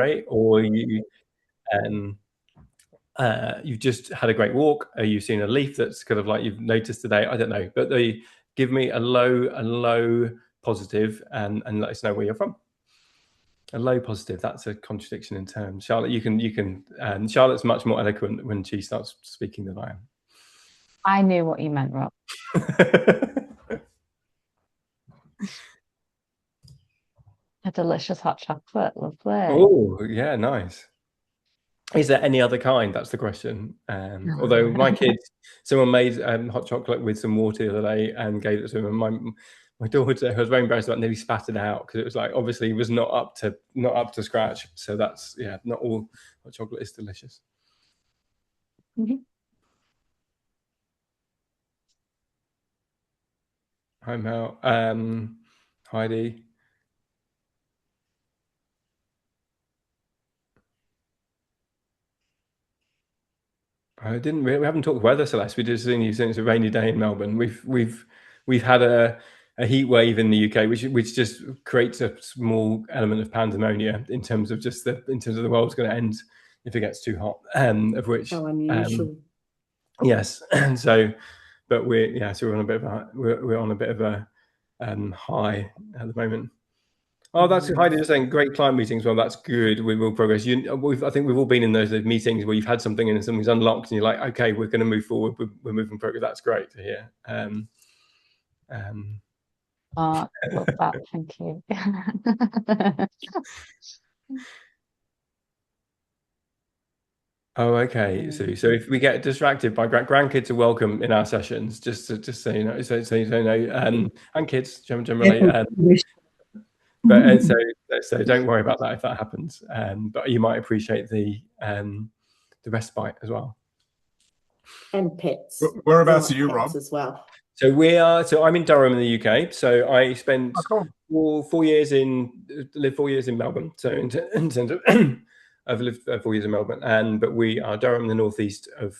great, or you've just had a great walk, or you've seen a leaf that's kind of like you've noticed today. I don't know, but they give me a low positive and let us know where you're from. A low positive. That's a contradiction in terms. Charlotte, you can. Charlotte's much more eloquent when she starts speaking than I am. I knew what you meant, Rob. A delicious hot chocolate, lovely. Oh, yeah, nice. Is there any other kind? That's the question. Although my kids, someone made hot chocolate with some water the other day and gave it to them, and my daughter was very embarrassed about it, nearly spat it out because it was like obviously it was not up to scratch. So that's not all hot chocolate is delicious. Hi Mel, Heidi. We haven't talked weather, Celeste. We just seen you saying it's a rainy day in Melbourne. We've had a heat wave in the UK, which just creates a small element of pandemonium in terms of the world's going to end if it gets too hot. Of which how unusual. Yes, and so, but we're on a bit of a high at the moment. Oh, that's Heidi just saying great client meetings. Well, that's good. We will progress. I think we've all been in those meetings where you've had something and something's unlocked, and you're like, okay, we're going to move forward. We're moving forward. That's great to hear. Love that. Thank you. Oh, okay. So if we get distracted by grandkids are welcome in our sessions, just so you know, so you don't know, and kids generally. But so don't worry about that if that happens. But you might appreciate the respite as well. And pets. Whereabouts are you, Rob? As well. So I'm in Durham in the UK. So I spent 4 years lived 4 years in Melbourne. So in terms of I've lived 4 years in Melbourne, but we are Durham, the northeast of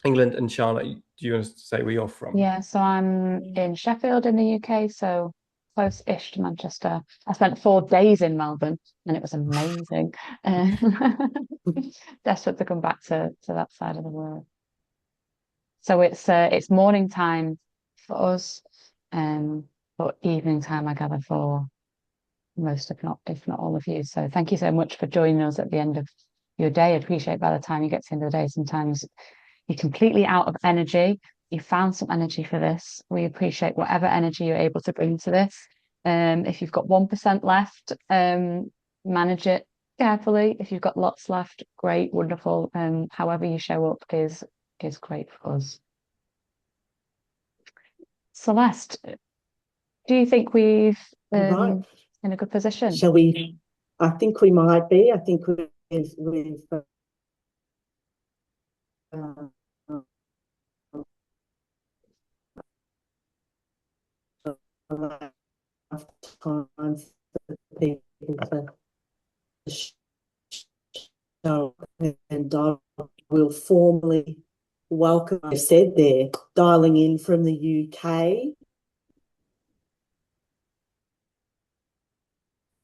England. And Charlotte, do you want to say where you're from? Yeah, so I'm in Sheffield in the UK, so close-ish to Manchester. I spent 4 days in Melbourne and it was amazing. Desperate to come back to that side of the world. So it's morning time for us, but evening time I gather for most, if not all of you. So thank you so much for joining us at the end of your day. I appreciate by the time you get to the end of the day, sometimes you're completely out of energy. You found some energy for this. We appreciate whatever energy you're able to bring to this. If you've got 1% left, manage it carefully. If you've got lots left, great, wonderful. However you show up is great for us. Celeste, do you think we've in a good position? Shall we? I think we might be. I think we've time for people to show, and I will formally welcome. I said there, dialing in from the UK.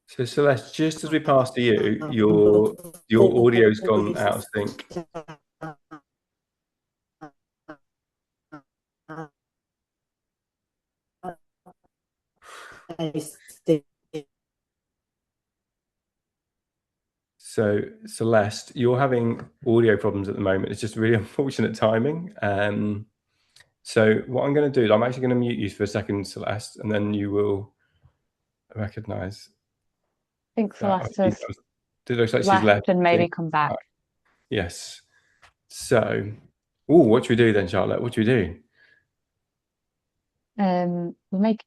So Celeste, just as we pass to you, your audio's gone out of sync. So Celeste, you're having audio problems at the moment. It's just really unfortunate timing. So what I'm going to do is I'm actually going to mute you for a second, Celeste, and then you will recognise. I think Celeste has left and maybe come back. Yes. So, what should we do then, Charlotte? What should we do?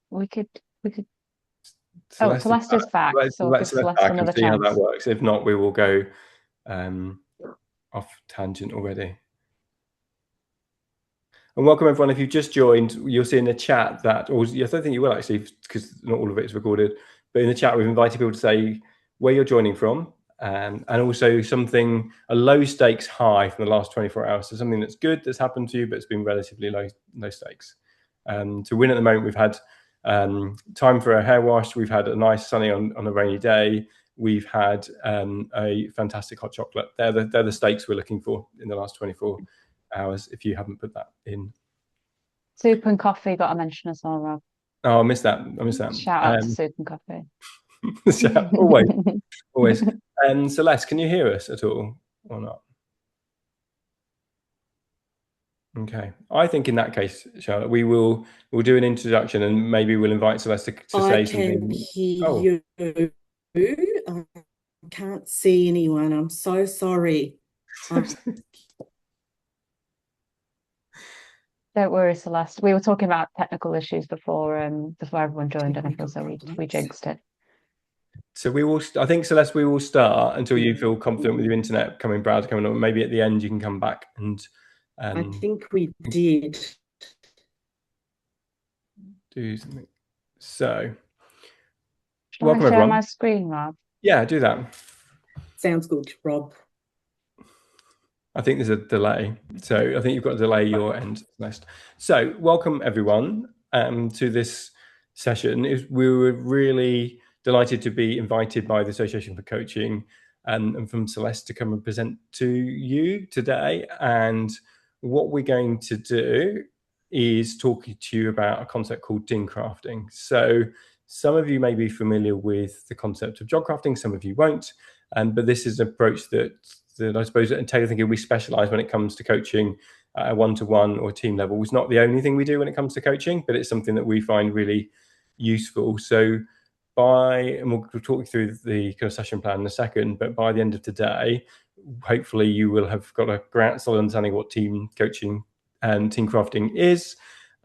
We could. Celeste is back. So let's see how that works. If not, we will go off tangent already. And welcome everyone. If you've just joined, you'll see in the chat that, or I don't think you will actually, because not all of it is recorded, but in the chat we've invited people to say where you're joining from, and also a low stakes high from the last 24 hours. So something that's good that's happened to you, but it's been relatively low stakes. To win at the moment, we've had time for a hair wash. We've had a nice sunny on a rainy day. we've had a fantastic hot chocolate. They're the stakes we're looking for in the last 24 hours, if you haven't put that in. Soup and coffee got a mention as well, Rob. Oh, I missed that. Shout out to soup and coffee. always. Celeste, can you hear us at all or not? Okay, I think in that case, Charlotte, we'll do an introduction and maybe we'll invite Celeste to say something. I can hear you. I can't see anyone. I'm so sorry. Don't worry, Celeste. We were talking about technical issues before everyone joined, and I feel so we jinxed it. So I think, Celeste, we will start until you feel confident with your internet browser coming on. Maybe at the end you can come back and I think we did do something. So welcome everyone. Share my screen, Rob. Yeah, do that. Sounds good, Rob. I think there's a delay, so I think you've got to delay your end, Celeste. So welcome everyone to this session. We were really delighted to be invited by the Association for Coaching and from Celeste to come and present to you today. And what we're going to do is talking to you about a concept called team crafting. So some of you may be familiar with the concept of job crafting, some of you won't, but this is an approach that I suppose at Taylor Thinking we specialize when it comes to coaching at a one-to-one or team level. It's not the only thing we do when it comes to coaching, but it's something that we find really useful. So and we'll talk you through the kind of session plan in a second, but by the end of today, hopefully you will have got a solid understanding of what team coaching and team crafting is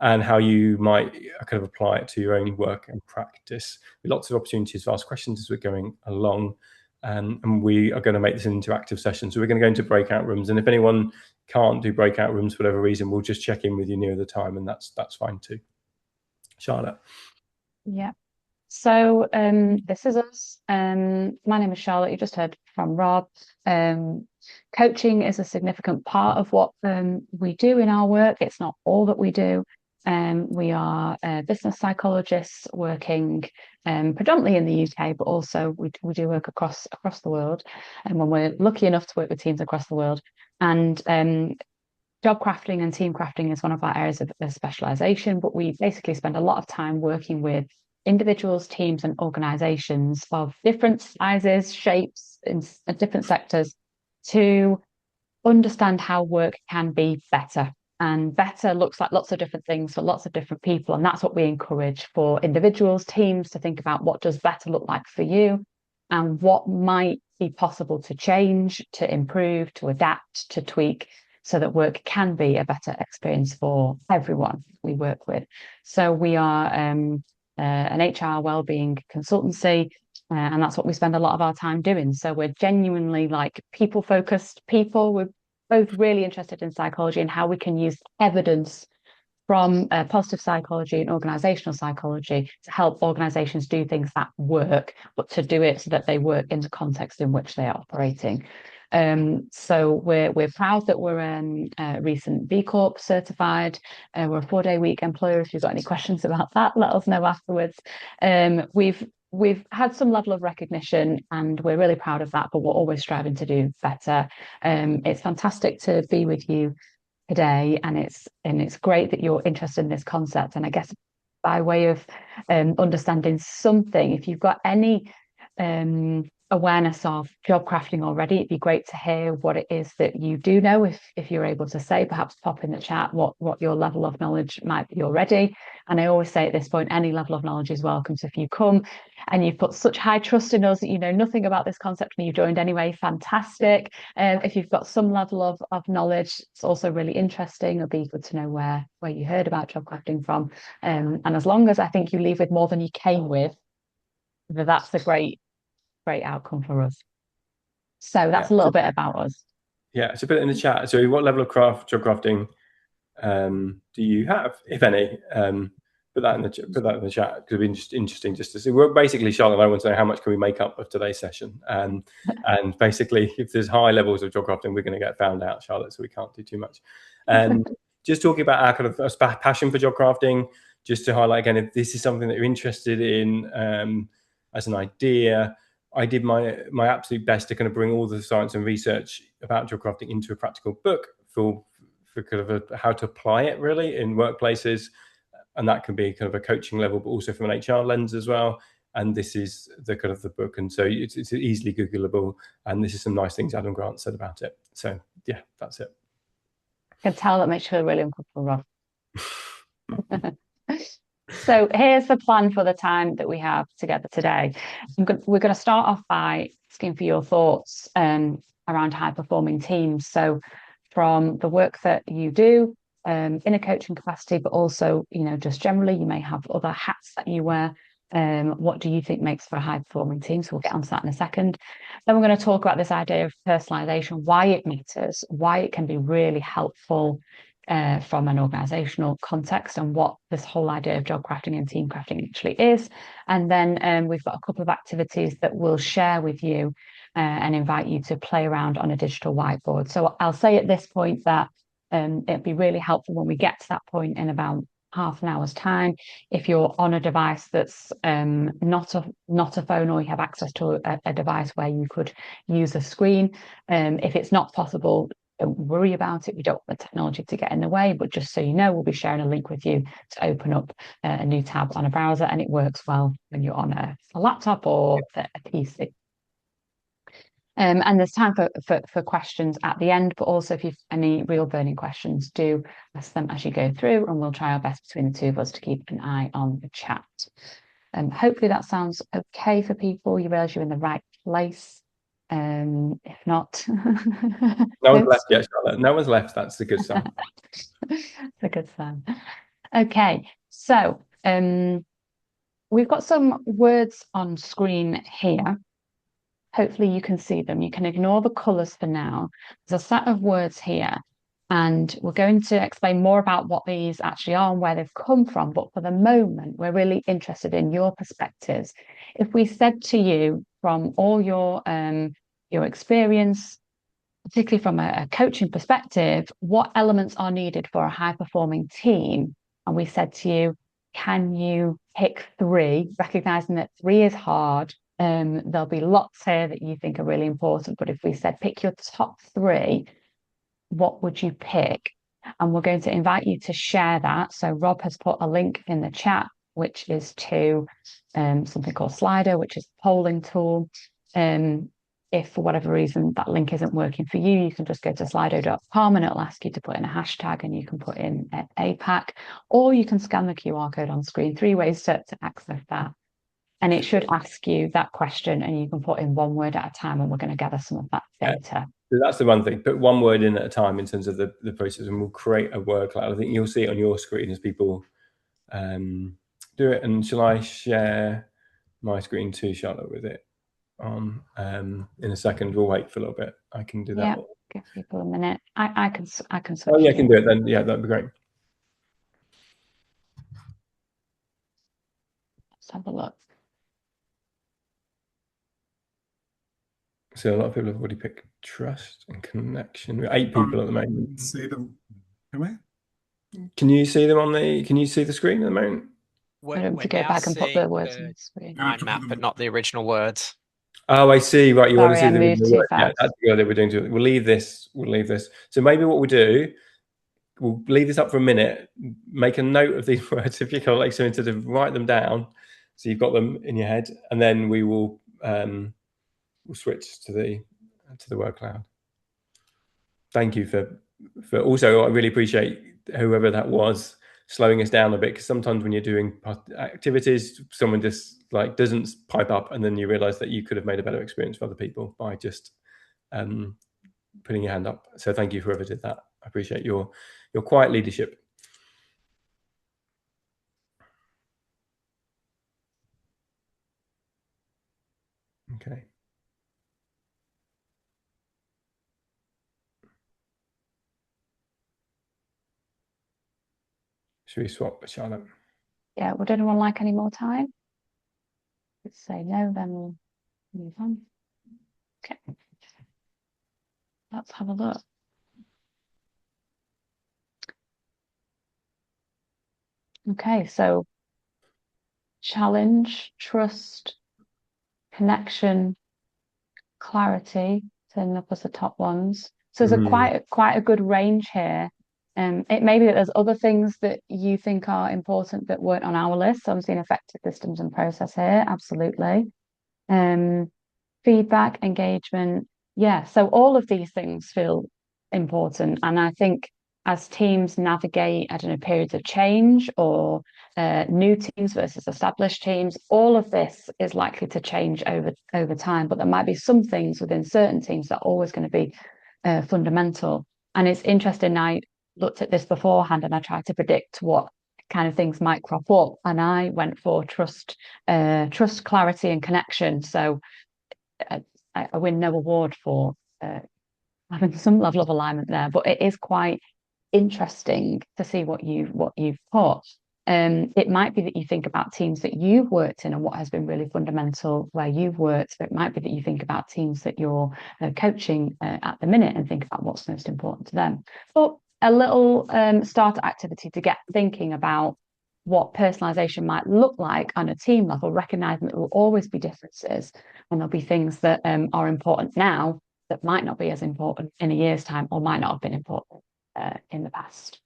and how you might kind of apply it to your own work and practice. With lots of opportunities to ask questions as we're going along. And we are going to make this an interactive session. So we're going to go into breakout rooms. And if anyone can't do breakout rooms for whatever reason, we'll just check in with you near the time, and that's fine too. Charlotte. Yeah. So this is us. My name is Charlotte. You just heard from Rob. Coaching is a significant part of what we do in our work. It's not all that we do. We are business psychologists working predominantly in the UK, but also we do work across the world. And when we're lucky enough to work with teams across the world, and job crafting and team crafting is one of our areas of specialization. But we basically spend a lot of time working with individuals, teams, and organizations of different sizes, shapes, in different sectors to understand how work can be better. And better looks like lots of different things for lots of different people. And that's what we encourage for individuals, teams to think about what does better look like for you and what might be possible to change, to improve, to adapt, to tweak so that work can be a better experience for everyone we work with. So we are an HR wellbeing consultancy, and that's what we spend a lot of our time doing. So we're genuinely like people-focused people. We're both really interested in psychology and how we can use evidence from positive psychology and organizational psychology to help organizations do things that work, but to do it so that they work in the context in which they are operating. So we're proud that we're recent B Corp certified. We're a 4-day week employer. If you've got any questions about that, let us know afterwards. We've had some level of recognition and we're really proud of that, but we're always striving to do better. It's fantastic to be with you today, and it's great that you're interested in this concept. And I guess by way of understanding something, if you've got any awareness of job crafting already, it'd be great to hear what it is that you do know. If you're able to say, perhaps pop in the chat what your level of knowledge might be already. And I always say at this point, any level of knowledge is welcome. So if you come and you've put such high trust in us that you know nothing about this concept and you've joined anyway, fantastic. If you've got some level of knowledge, it's also really interesting. It'll be good to know where you heard about job crafting from. And as long as I think you leave with more than you came with, that's a great outcome for us. So that's a little bit about us. Yeah, it's a bit in the chat. So what level of job crafting do you have, if any? Put that in the chat, because it'd be interesting just to see. We're basically, Charlotte and I want to know how much can we make up of today's session, and basically if there's high levels of job crafting, we're going to get found out, Charlotte, so we can't do too much. Just talking about our kind of passion for job crafting, just to highlight again, if this is something that you're interested in as an idea, I did my absolute best to kind of bring all the science and research about jog crafting into a practical book for kind of how to apply it really in workplaces, and that can be kind of a coaching level, but also from an HR lens as well. And this is the kind of the book, and so it's easily Googleable, and this is some nice things Adam Grant said about it. So yeah, that's it. I can tell that makes you feel really uncomfortable, Rob. So here's the plan for the time that we have together today. We're going to start off by asking for your thoughts around high-performing teams. So from the work that you do in a coaching capacity, but also, just generally, you may have other hats that you wear. What do you think makes for a high-performing team? So we'll get onto that in a second. Then we're going to talk about this idea of personalization, why it matters, why it can be really helpful from an organizational context, and what this whole idea of job crafting and team crafting actually is. And then we've got a couple of activities that we'll share with you and invite you to play around on a digital whiteboard. So I'll say at this point that it'd be really helpful when we get to that point in about half an hour's time, if you're on a device that's not a phone, or you have access to a device where you could use a screen. If it's not possible, don't worry about it. We don't want the technology to get in the way, but just so you know, we'll be sharing a link with you to open up a new tab on a browser, and it works well when you're on a laptop or a PC. And there's time for questions at the end, but also if you've any real burning questions, do ask them as you go through, and we'll try our best between the two of us to keep an eye on the chat. Hopefully that sounds okay for people. You realise you're in the right place. If not, no one's left yet, Charlotte. No one's left. That's a good sign. It's a good sign. Okay, so we've got some words on screen here. Hopefully you can see them. You can ignore the colours for now. There's a set of words here, and we're going to explain more about what these actually are and where they've come from. But for the moment, we're really interested in your perspectives. If we said to you, from all your experience, particularly from a coaching perspective, what elements are needed for a high-performing team? And we said to you, can you pick 3, recognizing that 3 is hard? There'll be lots here that you think are really important, but if we said pick your top 3, what would you pick? And we're going to invite you to share that. So Rob has put a link in the chat, which is to something called Slido, which is a polling tool. If for whatever reason that link isn't working for you, you can just go to slido.com and it'll ask you to put in a hashtag, and you can put in APAC, or you can scan the QR code on screen. 3 ways to access that. And it should ask you that question, and you can put in 1 word at a time, and we're going to gather some of that data. So that's the one thing. Put 1 word in at a time in terms of the process, and we'll create a word cloud. I think you'll see it on your screen as people do it. And shall I share my screen too, Charlotte, with it on in a second? We'll wait for a little bit. I can do that. Yeah, give people a minute. I can switch. Oh yeah, I can do it then. Yeah, that'd be great. Let's have a look. So a lot of people have already picked trust and connection. We're 8 people at the moment. See them. Am I? Can you see them on the? Can you see the screen at the moment? I don't want to go back and put the words on the screen. Yeah, Mind map, but not the original words. Oh, I see. Right, you want to see Sorry, I the moved too yeah, fast. that's good that we're doing too. We'll leave this. We'll leave this. So maybe what we'll do, we'll leave this up for a minute. Make a note of these words if you can, like, so instead of write them down, so you've got them in your head, and then we will we'll switch to the word cloud. Thank you for also. I really appreciate whoever that was slowing us down a bit, because sometimes when you're doing activities, someone just like doesn't pipe up, and then you realize that you could have made a better experience for other people by just putting your hand up. So thank you whoever did that. I appreciate your quiet leadership. Okay. Should we swap, Charlotte? Yeah, would anyone like any more time? Let's say no, then we'll move on. Okay. Let's have a look. Okay, so challenge, trust, connection, clarity turning up as the top ones. So there's quite a good range here. It may be that there's other things that you think are important that weren't on our list. So I'm seeing effective systems and process here, absolutely. Feedback, engagement, yeah. So all of these things feel important, and I think as teams navigate, I don't know, periods of change or new teams versus established teams, all of this is likely to change over time. But there might be some things within certain teams that are always going to be fundamental. And it's interesting. I looked at this beforehand, and I tried to predict what kind of things might crop up, and I went for trust, clarity, and connection. So I win no award for having some level of alignment there, but it is quite interesting to see what you've put. It might be that you think about teams that you've worked in and what has been really fundamental where you've worked. It might be that you think about teams that you're coaching at the minute and think about what's most important to them. But a little starter activity to get thinking about what personalization might look like on a team level, recognizing that there will always be differences and there'll be things that are important now that might not be as important in a year's time or might not have been important in the past.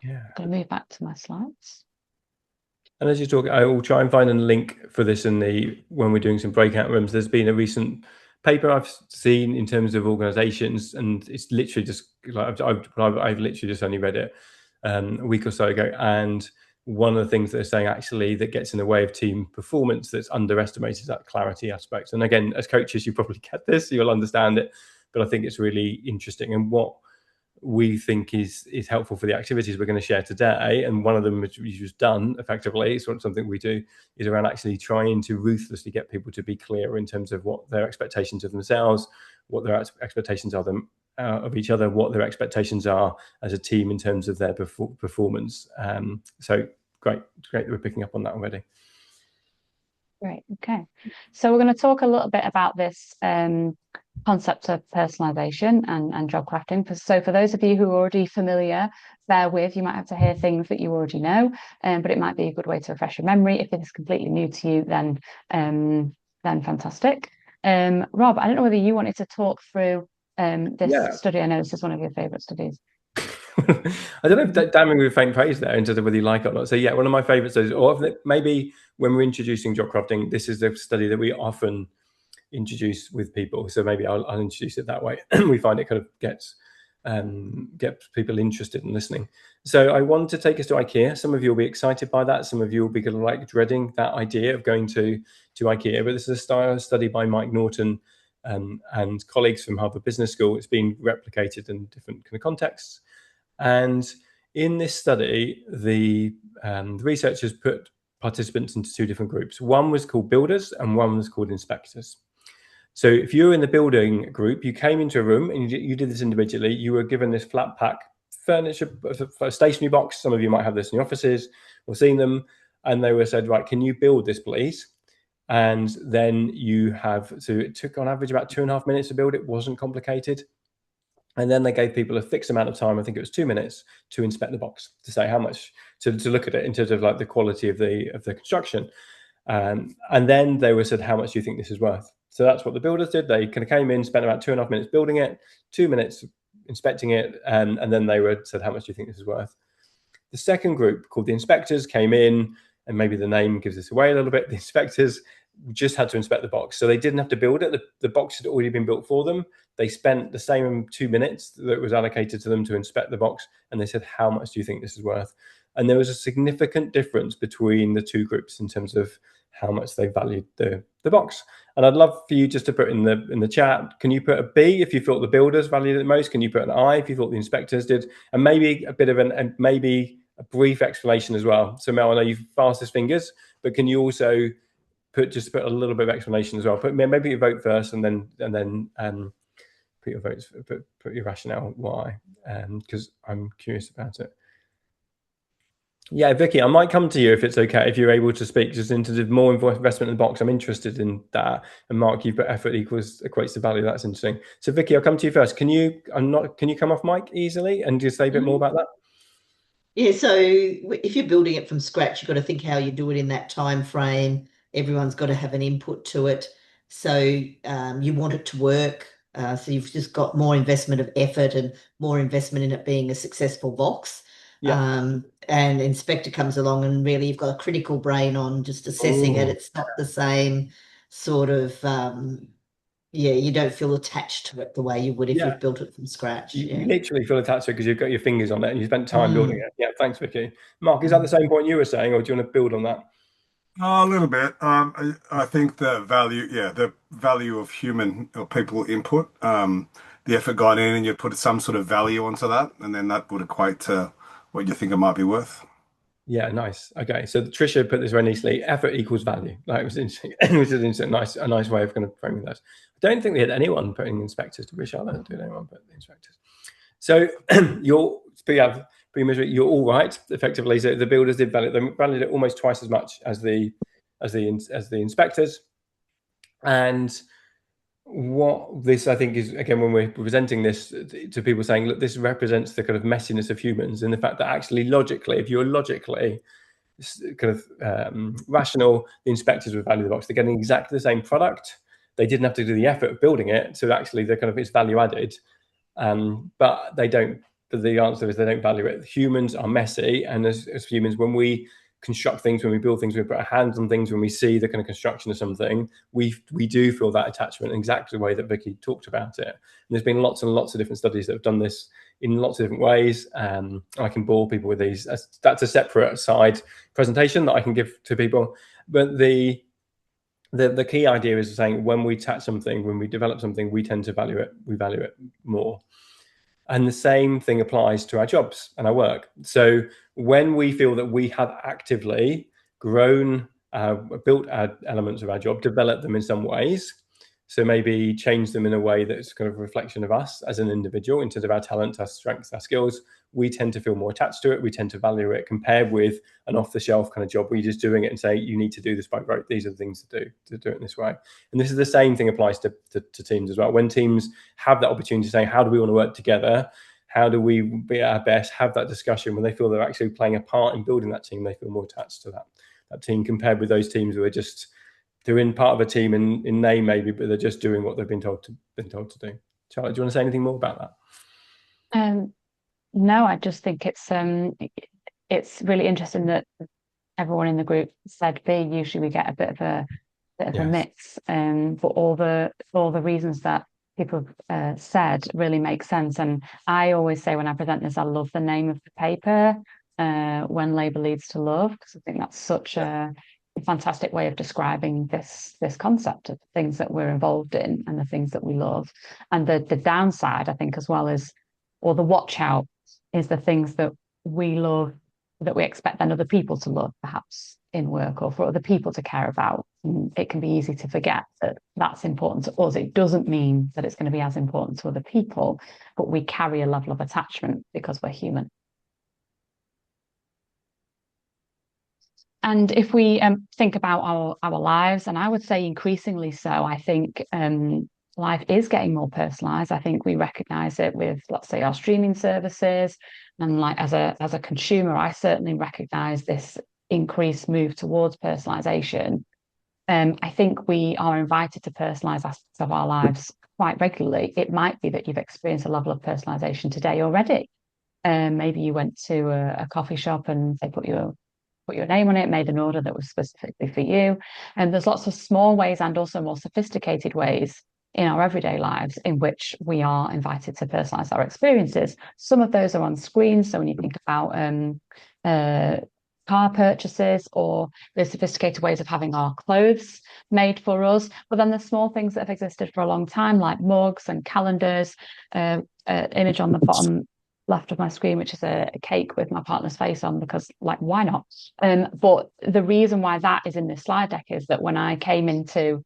Yeah. I'm going to move back to my slides. And as you talk, I will try and find a link for this when we're doing some breakout rooms. There's been a recent paper I've seen in terms of organizations, and it's literally just like I've literally just only read it a week or so ago. And one of the things they're saying actually that gets in the way of team performance that's underestimated is that clarity aspect. And again, as coaches, you probably get this, you'll understand it, but I think it's really interesting. And what we think is helpful for the activities we're going to share today, and one of them which we've just done effectively, sort of something we do, is around actually trying to ruthlessly get people to be clear in terms of what their expectations of themselves, what their expectations are of each other, what their expectations are as a team in terms of their performance. So great that we're picking up on that already. Great. Okay. So we're going to talk a little bit about this concept of personalization and job crafting. So for those of you who are already familiar, bear with, you might have to hear things that you already know, but it might be a good way to refresh your memory. If it is completely new to you, then fantastic. Rob, I don't know whether you wanted to talk through this study. I know this is one of your favorite studies. I don't know if damning with faint praise there in terms of whether you like it or not. So yeah, one of my favorite studies, or maybe when we're introducing job crafting, this is the study that we often introduce with people. So maybe I'll introduce it that way. We find it kind of gets people interested in listening. So I want to take us to IKEA. Some of you will be excited by that. Some of you will be kind of like dreading that idea of going to IKEA. But this is a study by Mike Norton and colleagues from Harvard Business School. It's been replicated in different kind of contexts. And in this study, the researchers put participants into two different groups. One was called builders and one was called inspectors. So if you were in the building group, you came into a room and you did this individually. You were given this flat pack furniture, a stationery box. Some of you might have this in your offices or seen them. And they were said, right, can you build this, please? And then so it took on average about 2.5 minutes to build. It wasn't complicated. And then they gave people a fixed amount of time, I think it was 2 minutes, to inspect the box, to say how much, to look at it in terms of like the quality of the construction. And then they were said, how much do you think this is worth? So that's what the builders did. They kind of came in, spent about 2.5 minutes building it, 2 minutes inspecting it, and then they were said, how much do you think this is worth? The second group, called the inspectors, came in, and maybe the name gives this away a little bit. The inspectors just had to inspect the box. So they didn't have to build it. The box had already been built for them. They spent the same 2 minutes that was allocated to them to inspect the box. And they said, how much do you think this is worth? And there was a significant difference between the two groups in terms of how much they valued the box. And I'd love for you just to put in the chat, can you put a B if you thought the builders valued it the most? Can you put an I if you thought the inspectors did? And maybe a bit of maybe a brief explanation as well. So Mel, I know you've fastest fingers, but can you also put a little bit of explanation as well? Maybe you vote first and then put your votes, put your rationale why, because I'm curious about it. Yeah, Vicky, I might come to you if it's okay, if you're able to speak just in terms of more investment in the box. I'm interested in that. And Mark, you put effort equates to value. That's interesting. So Vicky, I'll come to you first. Can you come off mic easily and just say a bit more about that? Yeah, so if you're building it from scratch, you've got to think how you do it in that time frame. Everyone's got to have an input to it. So you want it to work. So you've just got more investment of effort and more investment in it being a successful box. Yeah. And inspector comes along and really you've got a critical brain on just assessing it. Ooh. It's not the same sort of, yeah, you don't feel attached to it the way you would if Yeah. you've built it from scratch. You literally feel attached to it because you've got your fingers on it and you spent time building Mm. it. Yeah, thanks, Vicky. Mark, is that the same point you were saying, or do you want to build on that? A little bit. I think the value of human or people input, the effort gone in, and you put some sort of value onto that, and then that would equate to what you think it might be worth. Yeah, nice. Okay, so Tricia put this very nicely. Effort equals value. Like, it was interesting. Which is a nice way of kind of framing those. I don't think we had anyone putting inspectors. Did we, Charlotte? Did anyone put the inspectors? So you're all right, effectively. So the builders did value them, valued it almost twice as much as the inspectors. And what this, I think, is, again, when we're presenting this to people, saying, look, this represents the kind of messiness of humans, and the fact that actually logically, if you're logically kind of rational, the inspectors would value the box. They're getting exactly the same product. They didn't have to do the effort of building it, so actually they're kind of, it's value added. But they don't. But the answer is they don't value it. Humans are messy, and as humans, when we construct things, when we build things, we put our hands on things, when we see the kind of construction of something, we do feel that attachment in exactly the way that Vicky talked about it. And there's been lots and lots of different studies that have done this in lots of different ways. I can bore people with these. That's a separate side presentation that I can give to people. But the key idea is saying, when we attach something, when we develop something, we tend to value it. We value it more. And the same thing applies to our jobs and our work. So when we feel that we have actively grown, built our elements of our job, developed them in some ways, so maybe change them in a way that's kind of a reflection of us as an individual in terms of our talents, our strengths, our skills, we tend to feel more attached to it. We tend to value it, compared with an off-the-shelf kind of job where you're just doing it and say, you need to do this by rote. These are the things to do it in this way. And this is the same thing applies to teams as well. When teams have that opportunity to say, how do we want to work together? How do we be at our best? Have that discussion. When they feel they're actually playing a part in building that team, they feel more attached to that team, compared with those teams who are just, they're in part of a team in name maybe, but they're just doing what they've been told to do. Charlotte, do you want to say anything more about that? No, I just think it's really interesting that everyone in the group said B. Usually we get a bit of a mix, but all the reasons that people said really make sense. And I always say when I present this, I love the name of the paper, When Labour Leads to Love, because I think that's such a fantastic way of describing this concept of things that we're involved in and the things that we love. And the downside, I think, as well, is, or the watch out, is the things that we love that we expect then other people to love, perhaps in work, or for other people to care about. And it can be easy to forget that that's important to us. It doesn't mean that it's going to be as important to other people, but we carry a level of attachment because we're human. And if we think about our lives, and I would say increasingly so, I think life is getting more personalized. I think we recognize it with, let's say, our streaming services. And like as a consumer, I certainly recognize this increased move towards personalization. I think we are invited to personalize aspects of our lives quite regularly. It might be that you've experienced a level of personalization today already. Maybe you went to a coffee shop and they put your name on it, made an order that was specifically for you. And there's lots of small ways and also more sophisticated ways in our everyday lives in which we are invited to personalize our experiences. Some of those are on screen. So when you think about car purchases, or the sophisticated ways of having our clothes made for us, but then the small things that have existed for a long time, like mugs and calendars, image on the bottom left of my screen, which is a cake with my partner's face on, because, like, why not? But the reason why that is in this slide deck is that when I came into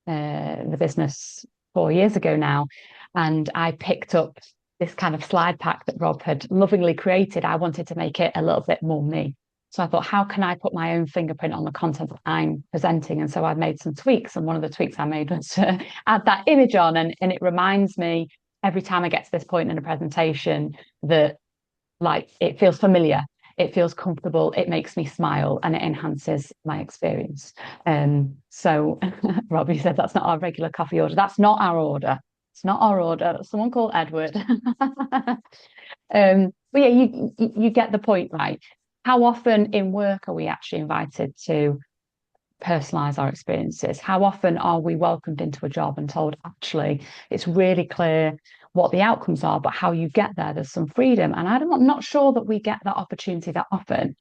the business 4 years ago now, and I picked up this kind of slide pack that Rob had lovingly created, I wanted to make it a little bit more me. So I thought, how can I put my own fingerprint on the content that I'm presenting? And so I've made some tweaks. And one of the tweaks I made was to add that image on. And it reminds me every time I get to this point in a presentation that, like, it feels familiar. it feels comfortable, it makes me smile, and it enhances my experience. So Robbie said that's not our regular coffee order. That's not our order. It's not our order. That's someone called Edward. But yeah, you get the point, right? How often in work are we actually invited to personalize our experiences? How often are we welcomed into a job and told, actually, it's really clear what the outcomes are, but how you get there, there's some freedom. And I'm not sure that we get that opportunity that often.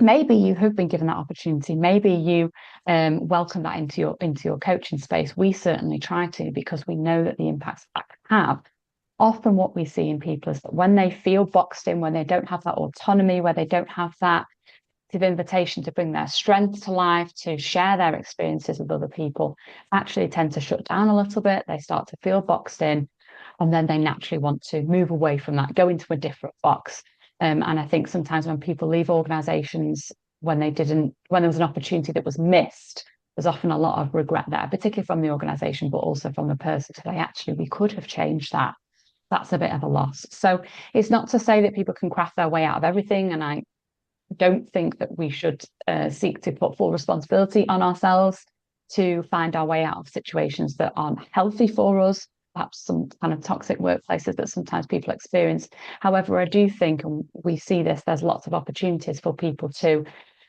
Maybe you have been given that opportunity. Maybe you welcome that into your coaching space. We certainly try to, because we know that the impacts that can have. Often what we see in people is that when they feel boxed in, when they don't have that autonomy, where they don't have that invitation to bring their strength to life, to share their experiences with other people, actually tend to shut down a little bit. They start to feel boxed in, and then they naturally want to move away from that, go into a different box. And I think sometimes when people leave organizations, when there was an opportunity that was missed, there's often a lot of regret there, particularly from the organization, but also from the person to say, actually, we could have changed that. That's a bit of a loss. So it's not to say that people can craft their way out of everything. And I don't think that we should seek to put full responsibility on ourselves to find our way out of situations that aren't healthy for us, perhaps some kind of toxic workplaces that sometimes people experience. However, I do think, and we see this, there's lots of opportunities for people to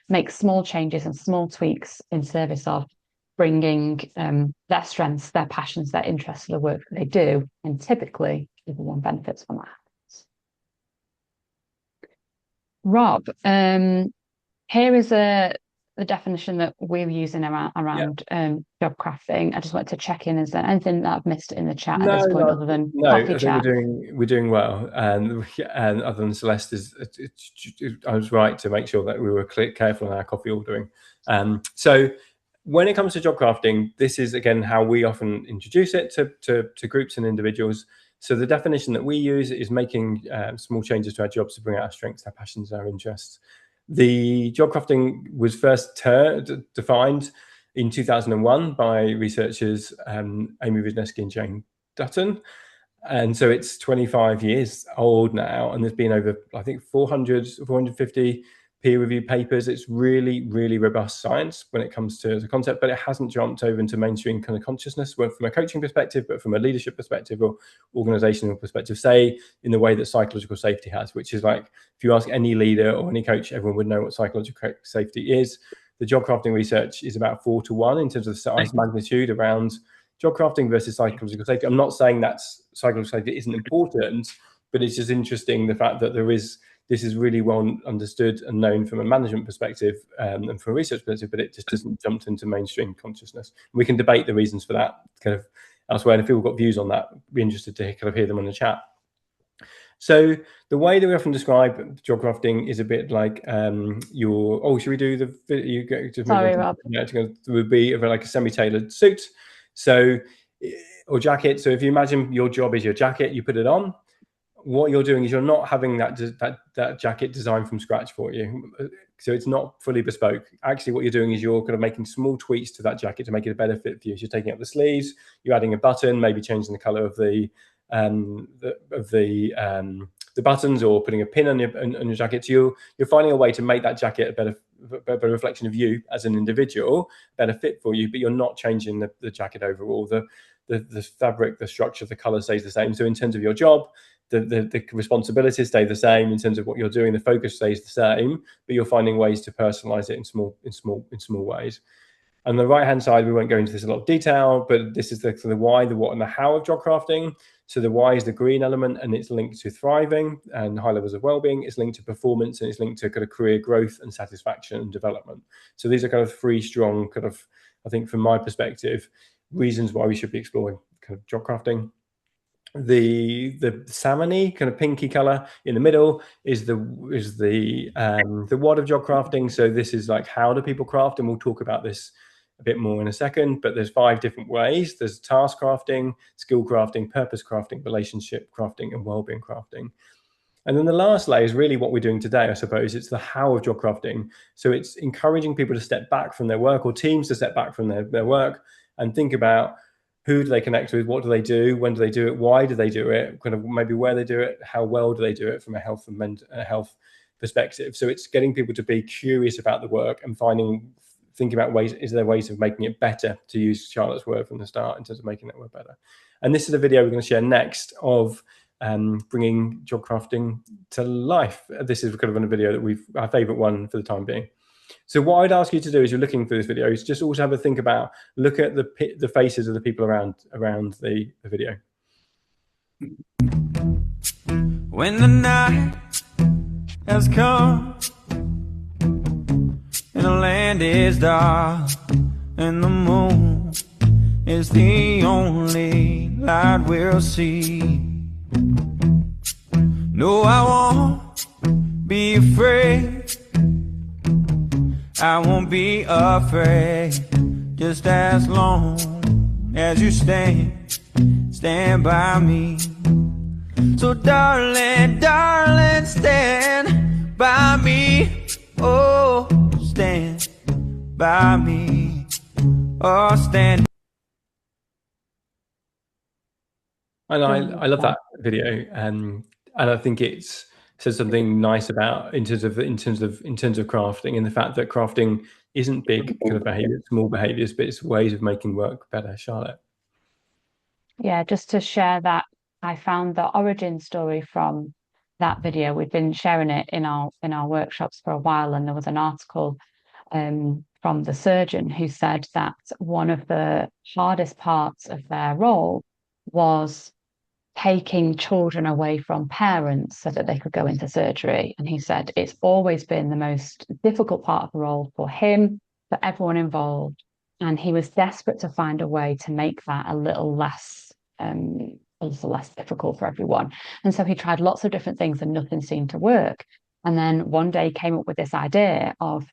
make small changes and small tweaks in service of bringing their strengths, their passions, their interests to the work that they do. And typically, everyone benefits from that. Rob, here is the definition that we're using around job crafting. I just wanted to check in. Is there anything that I've missed in the chat at this point, other than coffee chat? I think we're doing well, and other than Celeste, I was right to make sure that we were careful in our coffee ordering. So when it comes to job crafting, this is again how we often introduce it to groups and individuals. So the definition that we use is making small changes to our jobs to bring out our strengths, our passions, our interests. The job crafting was first defined in 2001 by researchers Amy Wisniewski and Jane Dutton. And so it's 25 years old now, and there's been over, I think, 450 peer-reviewed papers. It's really, really robust science when it comes to the concept, but it hasn't jumped over into mainstream kind of consciousness, from a coaching perspective, but from a leadership perspective or organizational perspective, say in the way that psychological safety has, which is like, if you ask any leader or any coach, everyone would know what psychological safety is. The job crafting research is about 4 to 1 in terms of size magnitude around job crafting versus psychological safety. I'm not saying that psychological safety isn't important, but it's just interesting the fact that this is really well understood and known from a management perspective and from a research perspective, but it just doesn't jump into mainstream consciousness. We can debate the reasons for that kind of elsewhere, and if people have got views on that, I'd be interested to kind of hear them in the chat. So the way that we often describe job crafting is a bit like should we do the video? Sorry, Rob. Yeah, it would be like a semi-tailored suit, or jacket. So if you imagine your job is your jacket, you put it on. What you're doing is you're not having that jacket designed from scratch for you. So it's not fully bespoke. Actually, what you're doing is you're kind of making small tweaks to that jacket to make it a better fit for you. So you're taking out the sleeves, you're adding a button, maybe changing the color of the buttons, or putting a pin on your jacket. So you're finding a way to make that jacket a better reflection of you as an individual, better fit for you, but you're not changing the jacket overall. The fabric, the structure, the color stays the same. So in terms of your job, the responsibilities stay the same. In terms of what you're doing, the focus stays the same, but you're finding ways to personalize it in small ways. On the right hand side, we won't go into this in a lot of detail, but this is the why, the what, and the how of job crafting. So the why is the green element, and it's linked to thriving and high levels of well-being. It's linked to performance, and it's linked to kind of career growth and satisfaction and development. So these are kind of 3 strong kind of, I think from my perspective, reasons why we should be exploring kind of job crafting. The salmony kind of pinky color in the middle is the what of job crafting. So this is like, how do people craft, and we'll talk about this a bit more in a second, but there's 5 different ways. There's task crafting, skill crafting, purpose crafting, relationship crafting, and well-being crafting. And then the last layer is really what we're doing today, I suppose. It's the how of job crafting. So it's encouraging people to step back from their work, or teams to step back from their work and think about, who do they connect with, what do they do, when do they do it, why do they do it, kind of maybe where they do it, how well do they do it from a health and health perspective. So it's getting people to be curious about the work and thinking about ways, is there ways of making it better, to use Charlotte's word from the start in terms of making it work better. And this is a video we're going to share next of bringing job crafting to life. This is kind of a video that our favorite one for the time being. So what I'd ask you to do as you're looking through this video is just also have a think about, look at the faces of the people around the video. When the night has come and the land is dark and the moon is the only light we'll see. No, I won't be afraid. I won't be afraid, just as long as you stand by me. So darling, darling, stand by me. Oh, stand by me. Oh, stand. And I love that video, and I think it's says something nice about in terms of crafting, and the fact that crafting isn't big kind of behavior, small behaviors, but it's ways of making work better. Charlotte? Yeah, just to share that, I found the origin story from that video. We've been sharing it in our workshops for a while, and there was an article from the surgeon who said that one of the hardest parts of their role was taking children away from parents so that they could go into surgery. And he said it's always been the most difficult part of the role for him, for everyone involved. And he was desperate to find a way to make that a little less difficult for everyone. And so he tried lots of different things and nothing seemed to work. And then one day came up with this idea of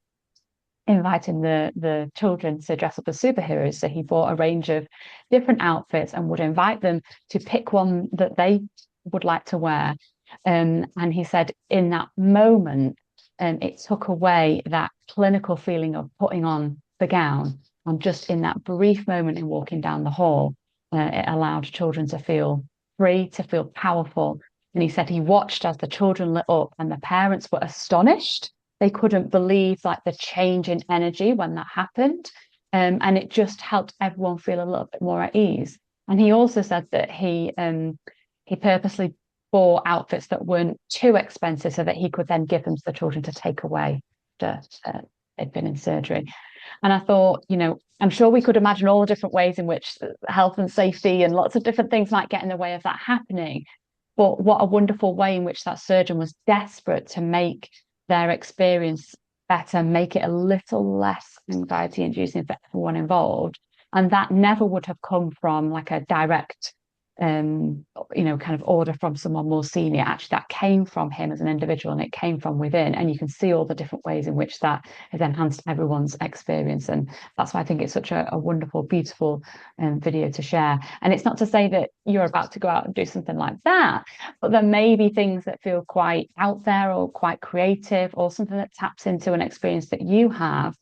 inviting the children to dress up as superheroes. So he bought a range of different outfits and would invite them to pick one that they would like to wear. And he said in that moment, it took away that clinical feeling of putting on the gown. And just in that brief moment in walking down the hall, it allowed children to feel free, to feel powerful. And he said he watched as the children lit up and the parents were astonished. They couldn't believe like the change in energy when that happened. And it just helped everyone feel a little bit more at ease. And he also said that he purposely bought outfits that weren't too expensive so that he could then give them to the children to take away after they'd been in surgery. And I thought, I'm sure we could imagine all the different ways in which health and safety and lots of different things might get in the way of that happening. But what a wonderful way in which that surgeon was desperate to make their experience better, make it a little less anxiety inducing for everyone involved. And that never would have come from like a direct kind of order from someone more senior. Actually, that came from him as an individual and it came from within. And you can see all the different ways in which that has enhanced everyone's experience. And that's why I think it's such a wonderful, beautiful video to share. And it's not to say that you're about to go out and do something like that, but there may be things that feel quite out there or quite creative or something that taps into an experience that you have,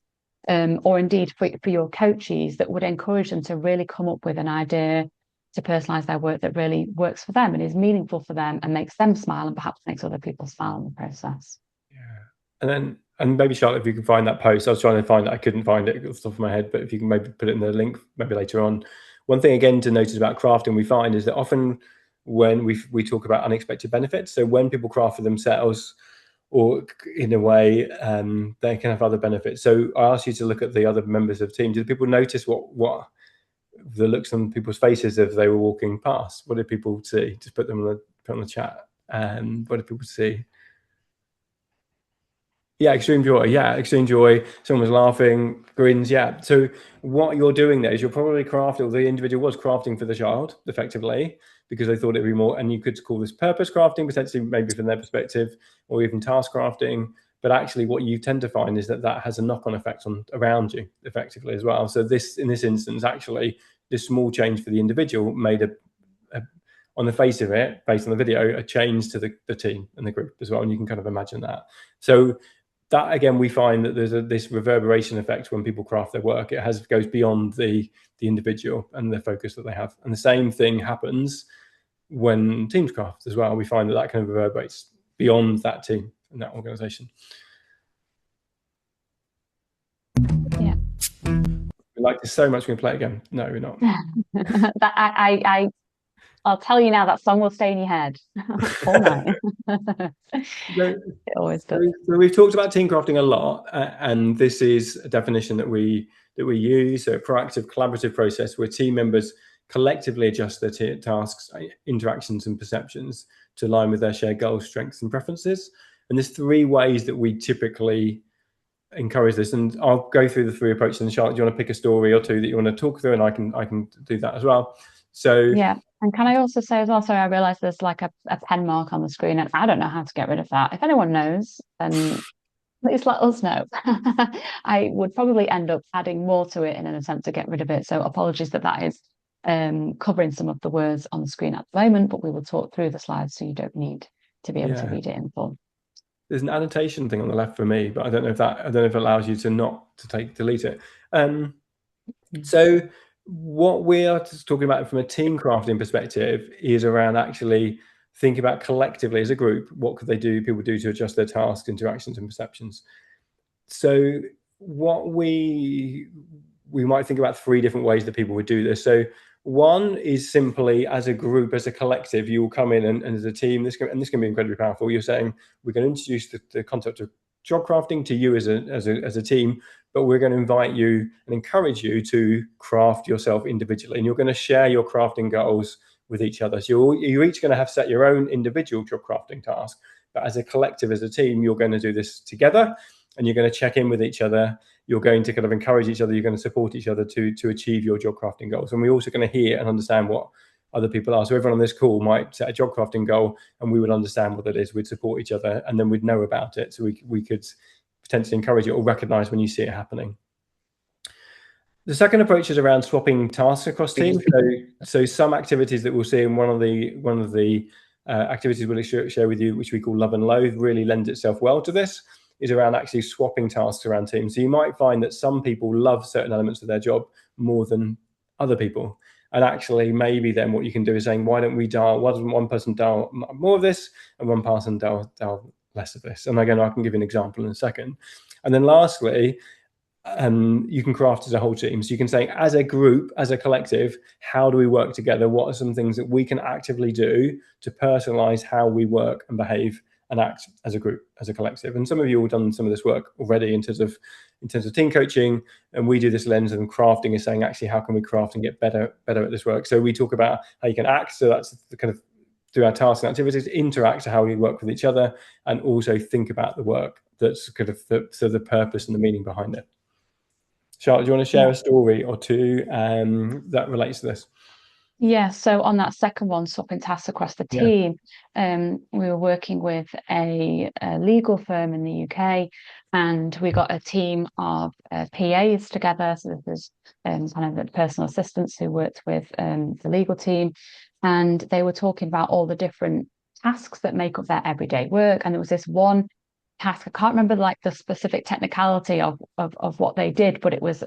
or indeed for your coaches, that would encourage them to really come up with an idea to personalize their work that really works for them and is meaningful for them and makes them smile and perhaps makes other people smile in the process. Yeah. And maybe Charlotte, if you can find that post, I was trying to find it, I couldn't find it off the top of my head, but if you can maybe put it in the link maybe later on. One thing again to notice about crafting we find is that often when we talk about unexpected benefits, so when people craft for themselves or in a way they can have other benefits. So I asked you to look at the other members of the team. Did people notice what the looks on people's faces as they were walking past? What did people see? Just put them on the chat. What did people see? Yeah, extreme joy. Yeah, extreme joy. Someone was laughing, grins. Yeah. So what you're doing there is you're probably crafting, or the individual was crafting for the child effectively, because they thought it'd be more, and you could call this purpose crafting, potentially maybe from their perspective, or even task crafting. But actually what you tend to find is that has a knock-on effect around you effectively as well. So in this instance, actually, this small change for the individual made on the face of it, based on the video, a change to the team and the group as well. And you can kind of imagine that. So that again, we find that there's this reverberation effect when people craft their work. It goes beyond the individual and the focus that they have. And the same thing happens when teams craft as well. We find that kind of reverberates beyond that team and that organization. Yeah. We like this so much, we're going to play it again. No, we're not. I'll tell you now, that song will stay in your head all night. It always does. So we've talked about team crafting a lot, and this is a definition that we use. So a proactive, collaborative process where team members collectively adjust their tasks, interactions, and perceptions to align with their shared goals, strengths, and preferences. And there's 3 ways that we typically encourage this, and I'll go through the 3 approaches. And Charlotte, do you want to pick a story or 2 that you want to talk through, and I can do that as well. So yeah, and can I also say as well, sorry, I realized there's like a pen mark on the screen, and I don't know how to get rid of that. If anyone knows, then please let us know. I would probably end up adding more to it in an attempt to get rid of it, so apologies that is covering some of the words on the screen at the moment, but we will talk through the slides so you don't need to be able to read it in full. There's an annotation thing on the left for me, but I don't know if it allows you to not delete it. So what we are talking about from a team crafting perspective is around actually thinking about collectively as a group, what could people do to adjust their tasks, interactions, and perceptions. So what we might think about 3 different ways that people would do this. So one is simply as a group, as a collective, you will come in and as a team, this can be incredibly powerful. You're saying, we're going to introduce the concept of job crafting to you as a team, but we're going to invite you and encourage you to craft yourself individually, and you're going to share your crafting goals with each other. So you're each going to have set your own individual job crafting task, but as a collective, as a team, you're going to do this together, and you're going to check in with each other. You're going to kind of encourage each other. You're going to support each other to achieve your job crafting goals. And we're also going to hear and understand what other people are. So everyone on this call might set a job crafting goal, and we would understand what that is. We'd support each other, and then we'd know about it. So we could potentially encourage it or recognize when you see it happening. The second approach is around swapping tasks across teams. So some activities that we'll see in one of the activities we'll share with you, which we call Love and Loathe, really lends itself well to this, is around actually swapping tasks around teams. So you might find that some people love certain elements of their job more than other people. And actually, maybe then what you can do is saying, why doesn't one person dial more of this and one person dial less of this? And again, I can give you an example in a second. And then lastly, you can craft as a whole team. So you can say, as a group, as a collective, how do we work together? What are some things that we can actively do to personalize how we work and behave and act as a group, as a collective? And some of you have done some of this work already in terms of team coaching, and we do this lens of crafting is saying, actually, how can we craft and get better at this work? So we talk about how you can act. So that's the kind of through our tasks and activities, interact to how we work with each other, and also think about the work that's kind of the purpose and the meaning behind it. Charlotte, do you want to share a story or 2 that relates to this? Yeah, so on that second one, swapping tasks across the team, we were working with a legal firm in the UK, and we got a team of PAs together. So this is kind of the personal assistants who worked with the legal team, and they were talking about all the different tasks that make up their everyday work. And there was this one task, I can't remember like the specific technicality of what they did, but it was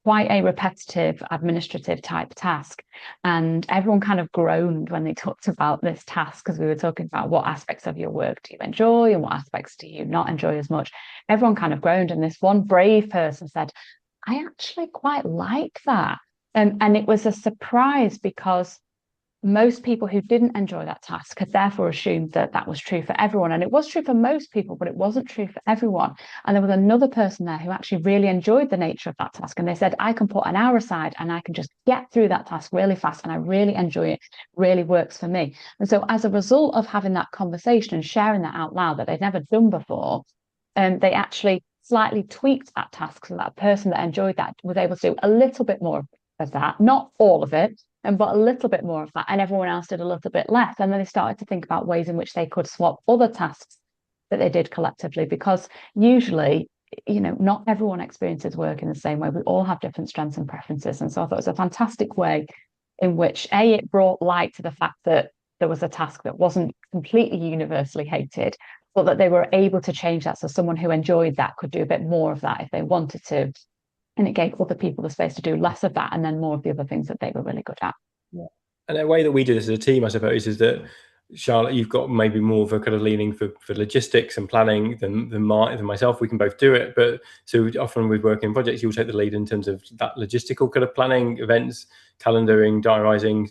quite a repetitive administrative type task, and everyone kind of groaned when they talked about this task, because we were talking about what aspects of your work do you enjoy and what aspects do you not enjoy as much. Everyone kind of groaned, and this one brave person said, I actually quite like that. And it was a surprise, because most people who didn't enjoy that task had therefore assumed that that was true for everyone. And it was true for most people, but it wasn't true for everyone. And there was another person there who actually really enjoyed the nature of that task. And they said, I can put an hour aside and I can just get through that task really fast. And I really enjoy it, really works for me. And so as a result of having that conversation and sharing that out loud that they'd never done before, they actually slightly tweaked that task so that person that enjoyed that was able to do a little bit more of that, not all of it, but a little bit more of that, and everyone else did a little bit less. And then they started to think about ways in which they could swap other tasks that they did collectively, because usually, not everyone experiences work in the same way. We all have different strengths and preferences. And so I thought it was a fantastic way in which it brought light to the fact that there was a task that wasn't completely universally hated, but that they were able to change that. So someone who enjoyed that could do a bit more of that if they wanted to. And it gave other people the space to do less of that and then more of the other things that they were really good at. Yeah. And the way that we do this as a team, I suppose, is that, Charlotte, you've got maybe more of a kind of leaning for logistics and planning than myself. We can both do it, but so often with working projects, you'll take the lead in terms of that logistical kind of planning, events, calendaring, diarising,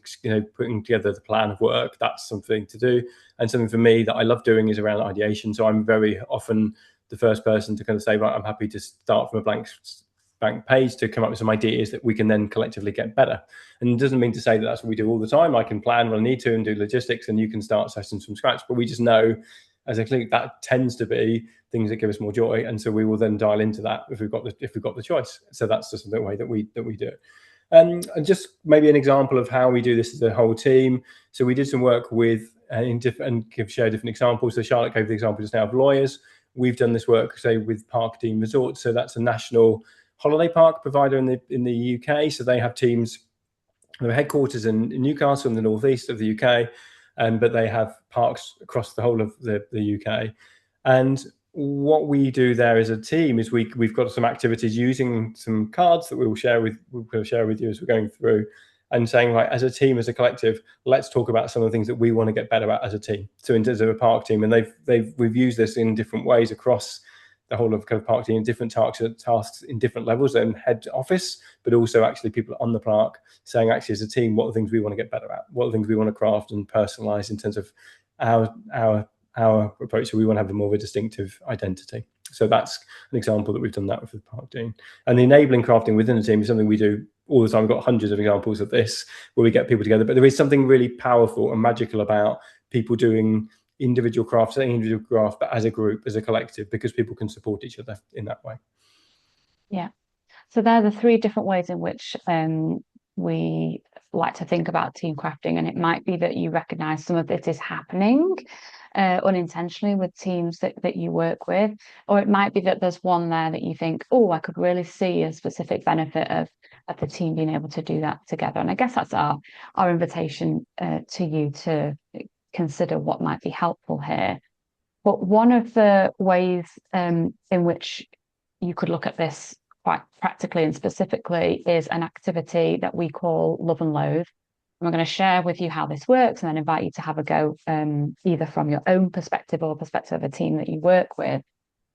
putting together the plan of work. That's something to do. And something for me that I love doing is around ideation. So I'm very often the first person to kind of say, right, I'm happy to start from a blank page to come up with some ideas that we can then collectively get better. And it doesn't mean to say that that's what we do all the time. I can plan when I need to and do logistics, and you can start sessions from scratch. But we just know as a clinic that tends to be things that give us more joy, and so we will then dial into that if we've got the choice. So that's just the way that we do it. And just maybe an example of how we do this as a whole team. So we did some work with share different examples. So Charlotte gave the example just now of lawyers. We've done this work, say, with Park Dean Resorts. So that's a national holiday park provider in the UK. So they have teams. Their headquarters in Newcastle in the northeast of the UK, but they have parks across the whole of the UK. And what we do there as a team is we've got some activities using some cards that we'll share with you as we're going through, and saying, right, as a team, as a collective, let's talk about some of the things that we want to get better at as a team. So in terms of a park team, and we've used this in different ways across the whole of kind of park team, different tasks in different levels and head office, but also actually people on the park saying, actually, as a team, what are the things we want to get better at? What are the things we want to craft and personalize in terms of our approach? So we want to have more of a distinctive identity. So that's an example that we've done that with the Park Dean. And the enabling crafting within the team is something we do all the time. We've got hundreds of examples of this where we get people together, but there is something really powerful and magical about people doing individual crafts, but as a group, as a collective, because people can support each other in that way. Yeah. So there are the three different ways in which we like to think about team crafting, and it might be that you recognize some of this is happening unintentionally with teams that you work with, or it might be that there's one there that you think, oh, I could really see a specific benefit of the team being able to do that together. And I guess that's our invitation to you to consider what might be helpful here. But one of the ways in which you could look at this quite practically and specifically is an activity that we call Love and Loathe. And we're going to share with you how this works and then invite you to have a go either from your own perspective or perspective of a team that you work with.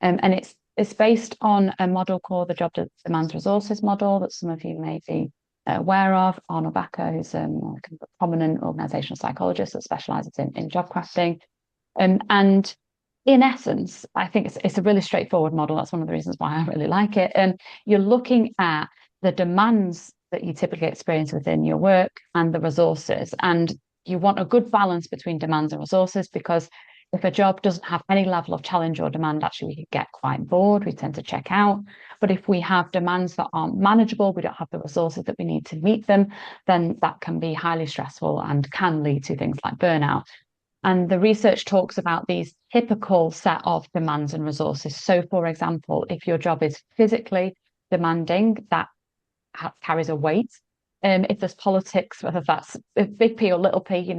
And it's based on a model called the Job Demands Resources model that some of you may be aware of. Arnold Backer, who's a prominent organizational psychologist that specializes in job crafting. And in essence, I think it's a really straightforward model. That's one of the reasons why I really like it. And you're looking at the demands that you typically experience within your work and the resources. And you want a good balance between demands and resources, because if a job doesn't have any level of challenge or demand, actually we could get quite bored. We tend to check out. But if we have demands that aren't manageable, we don't have the resources that we need to meet them, then that can be highly stressful and can lead to things like burnout. And the research talks about these typical set of demands and resources. So, for example, if your job is physically demanding, that carries a weight. If there's politics, whether that's big P or little p,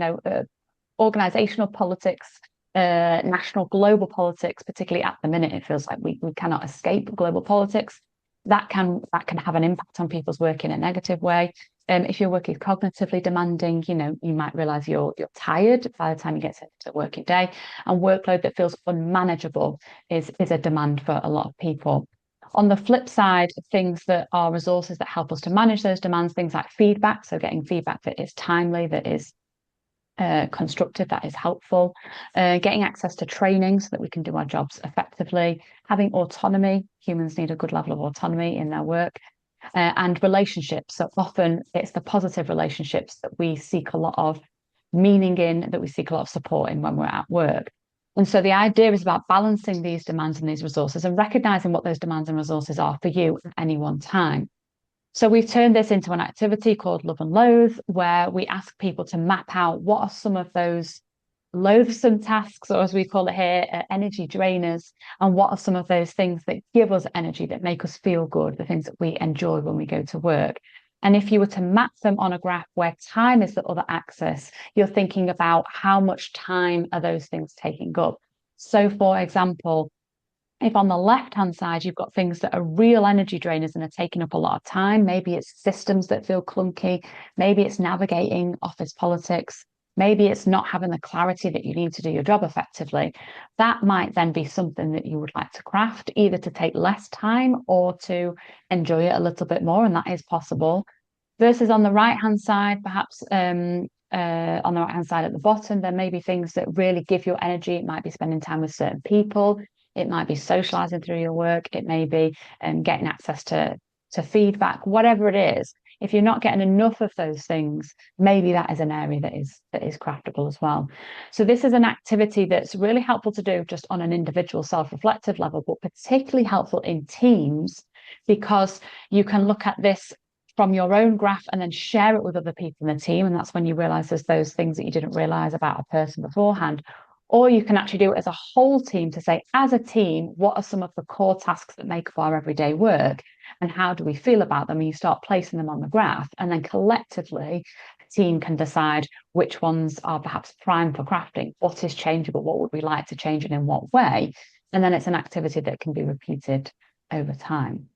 organizational politics, national, global politics, particularly at the minute, it feels like we cannot escape global politics. That can have an impact on people's work in a negative way. If your work is cognitively demanding, you might realize you're tired by the time you get to the working day, and workload that feels unmanageable is a demand for a lot of people. On the flip side, things that are resources that help us to manage those demands, things like feedback, so getting feedback that is timely, that is constructive, that is helpful, getting access to training so that we can do our jobs effectively, having autonomy. Humans need a good level of autonomy in their work. And relationships. So often it's the positive relationships that we seek a lot of meaning in, that we seek a lot of support in when we're at work. And so the idea is about balancing these demands and these resources and recognizing what those demands and resources are for you at any one time. So we've turned this into an activity called Love and Loathe, where we ask people to map out what are some of those loathsome tasks, or as we call it here, energy drainers, and what are some of those things that give us energy, that make us feel good, the things that we enjoy when we go to work. And if you were to map them on a graph where time is the other axis, you're thinking about how much time are those things taking up. So for example, if on the left-hand side, you've got things that are real energy drainers and are taking up a lot of time, maybe it's systems that feel clunky, maybe it's navigating office politics, maybe it's not having the clarity that you need to do your job effectively. That might then be something that you would like to craft, either to take less time or to enjoy it a little bit more, and that is possible. Versus on the right-hand side, perhaps on the right-hand side at the bottom, there may be things that really give you energy. It might be spending time with certain people. It might be socializing through your work. It may be getting access to feedback, whatever it is. If you're not getting enough of those things, maybe that is an area that is craftable as well. So this is an activity that's really helpful to do just on an individual self-reflective level, but particularly helpful in teams, because you can look at this from your own graph and then share it with other people in the team. And that's when you realize there's those things that you didn't realize about a person beforehand. Or you can actually do it as a whole team to say, as a team, what are some of the core tasks that make up our everyday work? And how do we feel about them? And you start placing them on the graph. And then collectively, the team can decide which ones are perhaps prime for crafting, what is changeable, what would we like to change and in what way? And then it's an activity that can be repeated over time.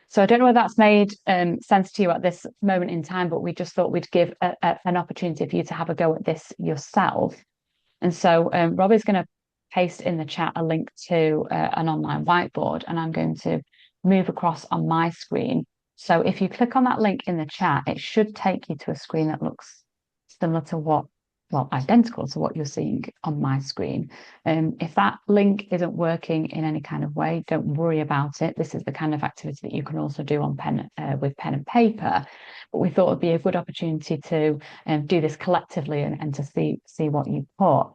So I don't know whether that's made sense to you at this moment in time, but we just thought we'd give an opportunity for you to have a go at this yourself. And so Robbie's going to paste in the chat a link to an online whiteboard, and I'm going to move across on my screen. So if you click on that link in the chat, it should take you to a screen that looks similar to identical to what you're seeing on my screen. If that link isn't working in any kind of way, don't worry about it. This is the kind of activity that you can also do on with pen and paper. But we thought it'd be a good opportunity to do this collectively and to see what you put.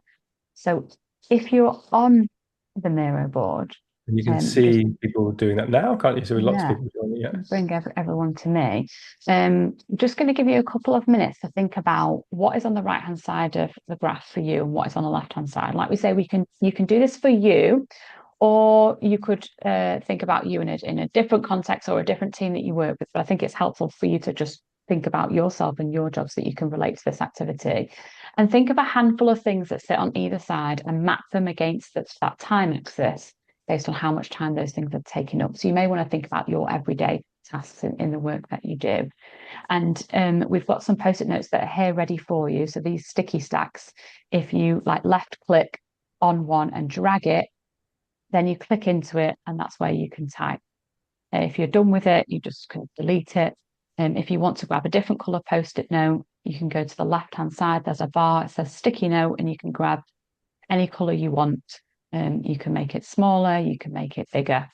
So if you're on the Miro board, And you can see people doing that now, can't you? So lots of people doing it. Yeah. Bring everyone to me. I'm just going to give you a couple of minutes to think about what is on the right-hand side of the graph for you and what is on the left-hand side. Like we say, you can do this for you, or you could think about you in a different context or a different team that you work with. But I think it's helpful for you to just think about yourself and your jobs that you can relate to this activity. And think of a handful of things that sit on either side and map them against that time axis based on how much time those things are taking up. So you may want to think about your everyday tasks in the work that you do. And we've got some post-it notes that are here ready for you. So these sticky stacks, if you left click on one and drag it, then you click into it and that's where you can type. If you're done with it, you just can delete it. If you want to grab a different color post-it note, you can go to the left-hand side. There's a bar, it says sticky note, and you can grab any color you want. You can make it smaller, you can make it bigger.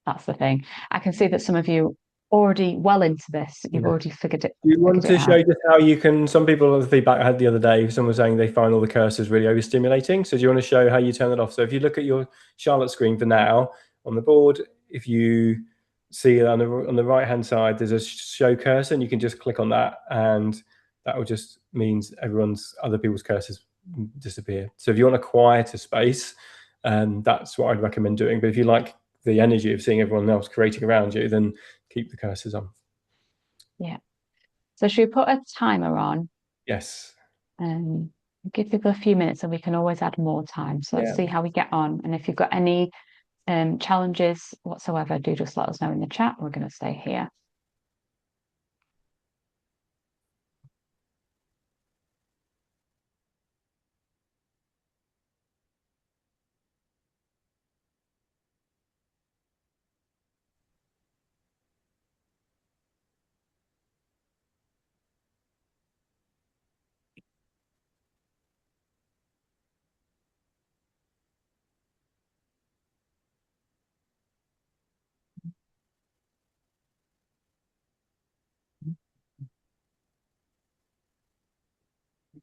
That's the thing. I can see that some of you already well into this. You've already figured it. You want to show just how you can, some people, the feedback I had the other day, someone was saying they find all the cursors really overstimulating. So do you want to show how you turn it off? So if you look at your Charlotte screen for now on the board, if you see on the right-hand side, there's a show cursor and you can just click on that and that will just means other people's cursors disappear. So if you want a quieter space, that's what I'd recommend doing. But if you like the energy of seeing everyone else creating around you, then keep the cursors on. Yeah. So should we put a timer on? Yes. Give people a few minutes and we can always add more time. So let's see how we get on. And if you've got any challenges whatsoever, do just let us know in the chat. We're going to stay here.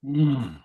Mm.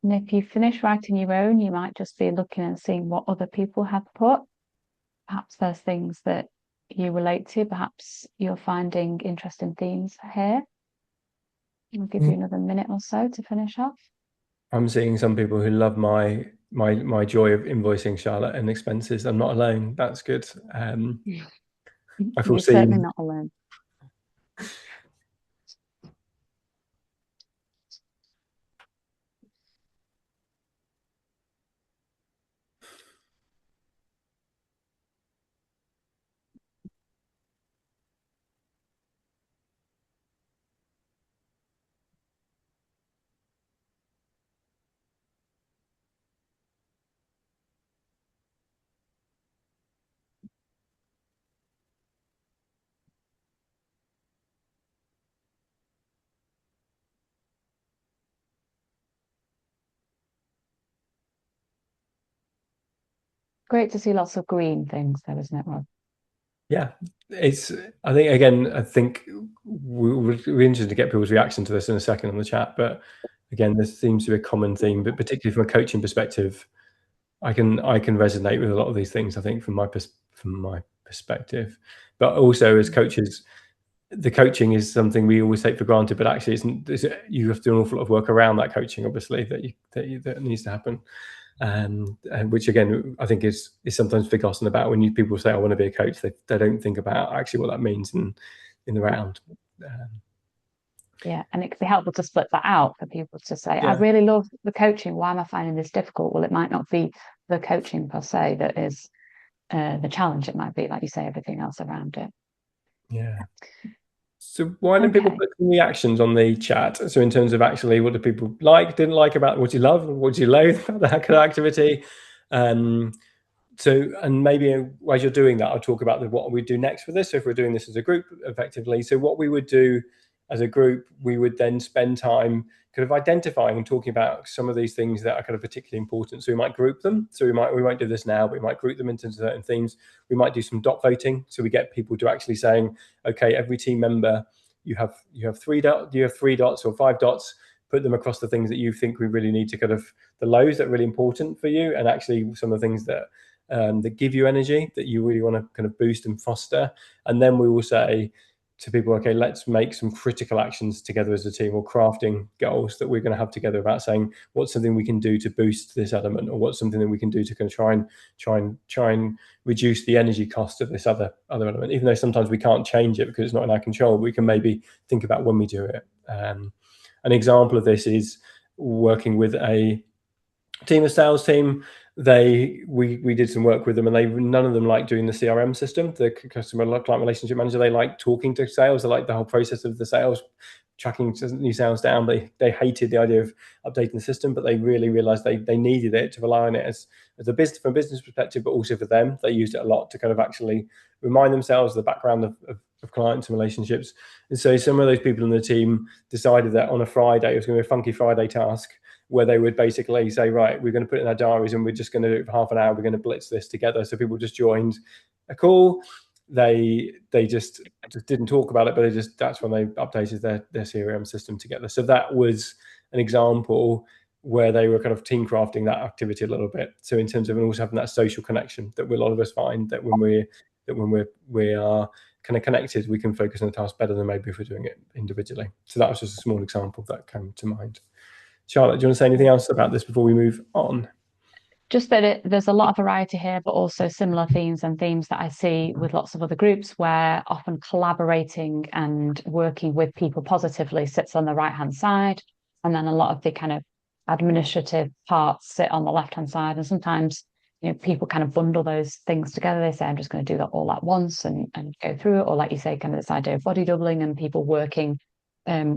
And if you finish writing your own, you might just be looking and seeing what other people have put. Perhaps there's things that you relate to. Perhaps you're finding interesting themes here. I'll give you another minute or so to finish off. I'm seeing some people who love my joy of invoicing Charlotte and expenses. I'm not alone. That's good. I feel You're certainly seen. not alone. Great to see lots of green things there, isn't it, Rob? Yeah, I think we're interested to get people's reaction to this in a second on the chat, but again, this seems to be a common theme, but particularly from a coaching perspective, I can resonate with a lot of these things, I think, from my perspective. But also as coaches, the coaching is something we always take for granted, but actually you have to do an awful lot of work around that coaching, obviously, that needs to happen. And which again, I think is sometimes forgotten about when people say, I want to be a coach, they don't think about actually what that means in the round. Yeah, and it could be helpful to split that out for people to say, Yeah. I really love the coaching. Why am I finding this difficult? Well, it might not be the coaching per se that is the challenge. It might be, like you say, everything else around it. Yeah. So why don't people put some reactions on the chat? So in terms of actually, what do people like, didn't like about what you love, what you loathe about that kind of activity? So, and maybe as you're doing that, I'll talk about what we do next with this. So if we're doing this as a group effectively, so what we would do as a group, we would then spend time kind of identifying and talking about some of these things that are kind of particularly important. So we might group them. So we won't do this now, but we might group them into certain themes. We might do some dot voting. So we get people to actually saying, okay, every team member, you have 3 dots or 5 dots, put them across the things that you think we really need to kind of, the lows that are really important for you, and actually some of the things that give you energy that you really want to kind of boost and foster. And then we will say to people, okay, let's make some critical actions together as a team, or crafting goals that we're going to have together about saying what's something we can do to boost this element, or what's something that we can do to kind of try and reduce the energy cost of this other element, even though sometimes we can't change it because it's not in our control. We can maybe think about when we do it. An example of this is working with a sales team. We did some work with them, and none of them like doing the CRM system, the customer client relationship manager. They like talking to sales. They like the whole process of the sales, tracking new sales down. They hated the idea of updating the system, but they really realized they needed it to rely on it as a business, from a business perspective, but also for them. They used it a lot to kind of actually remind themselves of the background of clients and relationships. And so some of those people in the team decided that on a Friday, it was going to be a funky Friday task, where they would basically say, right, we're going to put it in our diaries and we're just going to do it for half an hour. We're going to blitz this together. So people just joined a call. They just didn't talk about it, but that's when they updated their CRM system together. So that was an example where they were kind of team crafting that activity a little bit. So in terms of, and also having that social connection that a lot of us find that when we are kind of connected, we can focus on the task better than maybe if we're doing it individually. So that was just a small example that came to mind. Charlotte, do you want to say anything else about this before we move on? Just that there's a lot of variety here, but also similar themes and themes that I see with lots of other groups, where often collaborating and working with people positively sits on the right-hand side. And then a lot of the kind of administrative parts sit on the left-hand side. And sometimes, people kind of bundle those things together. They say, I'm just going to do that all at once and go through it. Or like you say, kind of this idea of body doubling and people working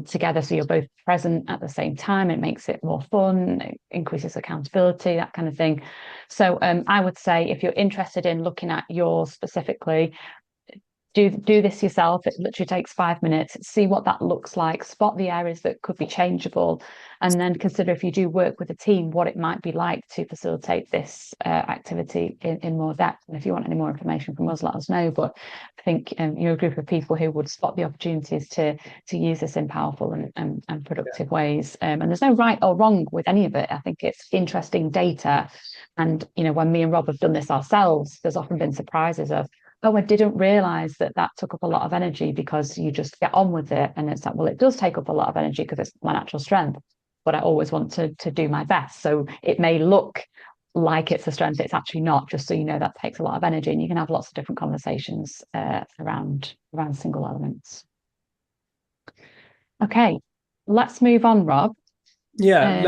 together, so you're both present at the same time. It makes it more fun, it increases accountability, that kind of thing. So I would say, if you're interested in looking at yours specifically, do this yourself. It literally takes 5 minutes. See what that looks like, spot the areas that could be changeable, and then consider, if you do work with a team, what it might be like to facilitate this activity in more depth. And if you want any more information from us, let us know. But I think you're a group of people who would spot the opportunities to use this in powerful and productive ways. And there's no right or wrong with any of it. I think it's interesting data. And, you know, when me and Rob have done this ourselves, there's often been surprises of, oh, I didn't realize that took up a lot of energy, because you just get on with it. And it's like, well, it does take up a lot of energy because it's my natural strength, but I always want to do my best. So it may look like it's a strength, it's actually not, just so you know that takes a lot of energy, and you can have lots of different conversations around single elements. Okay, let's move on, Rob. Yeah,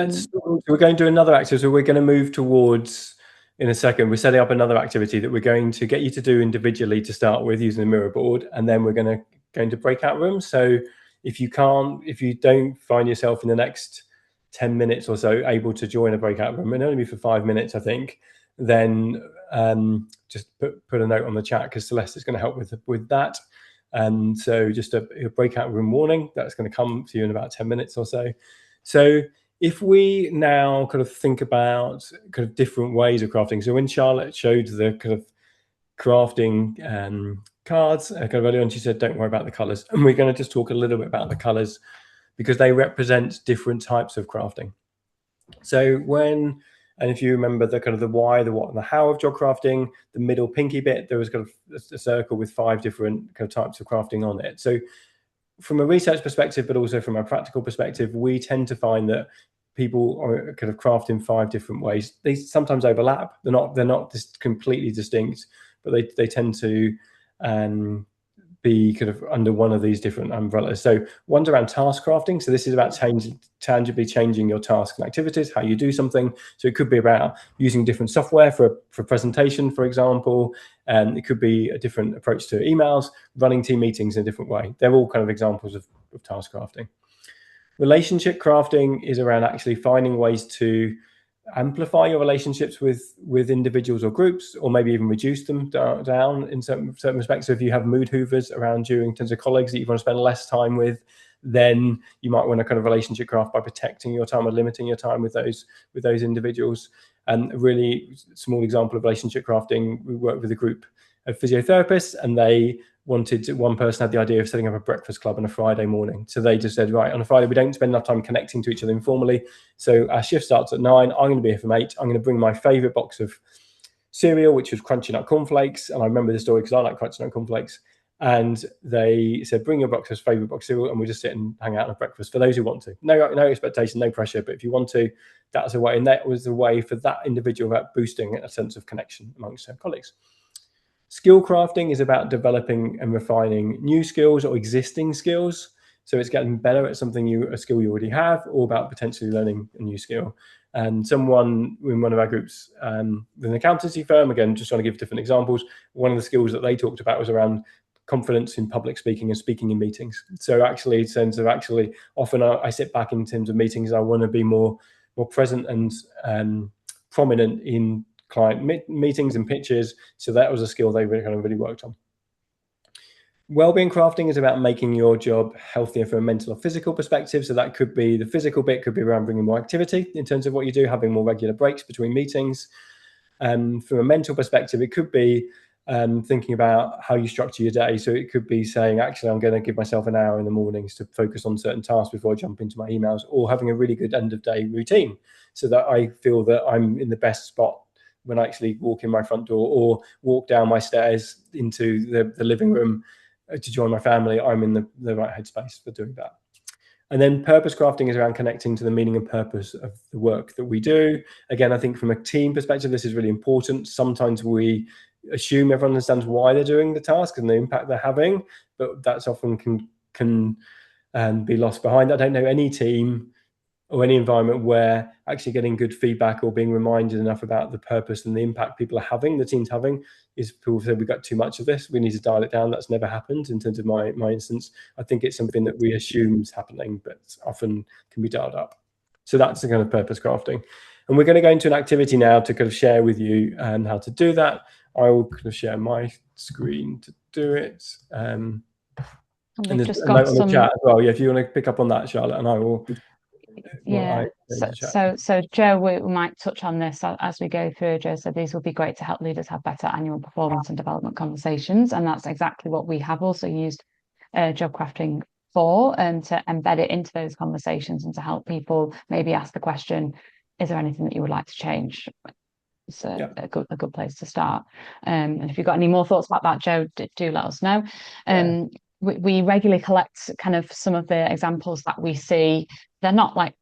we're going to do another activity. So we're going to move towards, in a second, we're setting up another activity that we're going to get you to do individually to start with, using the mirror board, and then we're going to go into breakout rooms. So if you don't find yourself in the next 10 minutes or so able to join a breakout room, and only be for 5 minutes, I think, then just put a note on the chat, because Celeste is going to help with that. And so just a breakout room warning that's going to come to you in about 10 minutes or so. So if we now kind of think about kind of different ways of crafting. So when Charlotte showed the kind of crafting cards kind of earlier on, she said, don't worry about the colors. And we're going to just talk a little bit about the colors, because they represent different types of crafting. So and if you remember the kind of the why, the what, and the how of jog crafting, the middle pinky bit, there was kind of a circle with 5 different kind of types of crafting on it. So from a research perspective, but also from a practical perspective, we tend to find that people are kind of craft in 5 different ways. They sometimes overlap. They're not just completely distinct, but they tend to be kind of under one of these different umbrellas. So one's around task crafting. So this is about tangibly changing your tasks and activities, how you do something. So it could be about using different software for presentation, for example. It could be a different approach to emails, running team meetings in a different way. They're all kind of examples of task crafting. Relationship crafting is around actually finding ways to amplify your relationships with individuals or groups, or maybe even reduce them down in certain respects. So if you have mood hoovers around you in terms of colleagues that you want to spend less time with, then you might want to kind of relationship craft by protecting your time or limiting your time with those individuals. And a really small example of relationship crafting, we worked with a group of physiotherapists, and one person had the idea of setting up a breakfast club on a Friday morning. So they just said, right, on a Friday, we don't spend enough time connecting to each other informally. So our shift starts at 9. I'm going to be here from 8. I'm going to bring my favorite box of cereal, which was Crunchy Nut cornflakes. And I remember the story because I like Crunchy Nut cornflakes. And they said, bring your favorite box of cereal, and we'll just sit and hang out and have breakfast for those who want to. No expectation, no pressure. But if you want to, that's a way. And that was a way for that individual about boosting a sense of connection amongst their colleagues. Skill crafting is about developing and refining new skills or existing skills. So it's getting better at a skill you already have, or about potentially learning a new skill. And someone in one of our groups, with an accountancy firm, again, just trying to give different examples, one of the skills that they talked about was around confidence in public speaking and speaking in meetings. So actually, often I sit back in terms of meetings, I want to be more present and prominent in client meetings and pitches. So that was a skill they really worked on. Wellbeing crafting is about making your job healthier from a mental or physical perspective. So that could be, the physical bit could be around bringing more activity in terms of what you do, having more regular breaks between meetings. From a mental perspective, it could be thinking about how you structure your day. So it could be saying, actually, I'm going to give myself an hour in the mornings to focus on certain tasks before I jump into my emails, or having a really good end of day routine so that I feel that I'm in the best spot when I actually walk in my front door or walk down my stairs into the living room to join my family. I'm in the right headspace for doing that. And then purpose crafting is around connecting to the meaning and purpose of the work that we do. Again, I think from a team perspective, this is really important. Sometimes we assume everyone understands why they're doing the task and the impact they're having, but that's often can be lost behind. I don't know any team or any environment where actually getting good feedback or being reminded enough about the purpose and the impact people are having, the team's having, is people say, we've got too much of this, we need to dial it down. That's never happened in terms of my instance. I think it's something that we assume is happening, but often can be dialed up. So that's the kind of purpose crafting. And we're going to go into an activity now to kind of share with you how to do that. I will kind of share my screen to do it. And there's just a got note on the chat as well. Yeah, if you want to pick up on that, Charlotte, and I will. Yeah. So Joe, we might touch on this as we go through. Joe said these will be great to help leaders have better annual performance and development conversations, and that's exactly what we have also used job crafting for, and to embed it into those conversations and to help people maybe ask the question, is there anything that you would like to change? It's a good place to start. And if you've got any more thoughts about that, Joe, do let us know. We regularly collect kind of some of the examples that we see. They're not like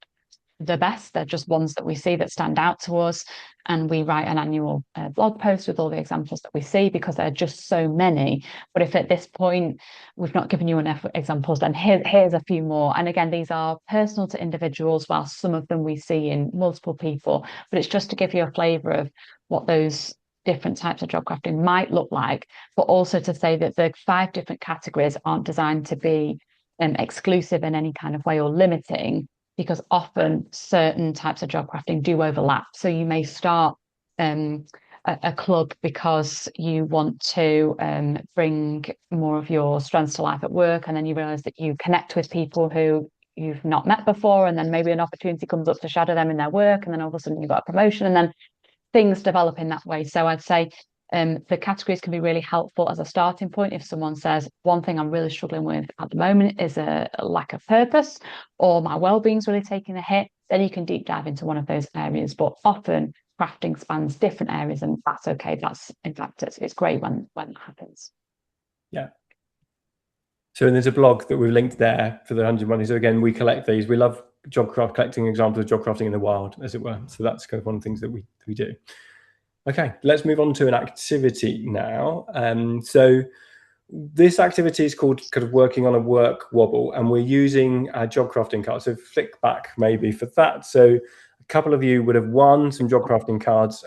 the best, they're just ones that we see that stand out to us, and we write an annual blog post with all the examples that we see, because there are just so many. But if at this point we've not given you enough examples, then here's a few more. And again, these are personal to individuals, while some of them we see in multiple people, but it's just to give you a flavour of what those different types of job crafting might look like, but also to say that the 5 different categories aren't designed to be exclusive in any kind of way or limiting, because often certain types of job crafting do overlap. So you may start a club because you want to bring more of your strengths to life at work, and then you realise that you connect with people who you've not met before, and then maybe an opportunity comes up to shadow them in their work, and then all of a sudden you've got a promotion, and then things develop in that way. So I'd say the categories can be really helpful as a starting point. If someone says, one thing I'm really struggling with at the moment is a lack of purpose, or my well-being's really taking a hit, then you can deep dive into one of those areas. But often crafting spans different areas, and that's okay. That's, in fact, it's great when that happens. Yeah. So there's a blog that we've linked there for the 100 Mondays. So again, we collect these. We love collecting examples of job crafting in the wild, as it were. So that's kind of one of the things that we do. Okay, let's move on to an activity now. So this activity is called kind of working on a work wobble, and we're using a job crafting cards. So flick back maybe for that. So a couple of you would have won some job crafting cards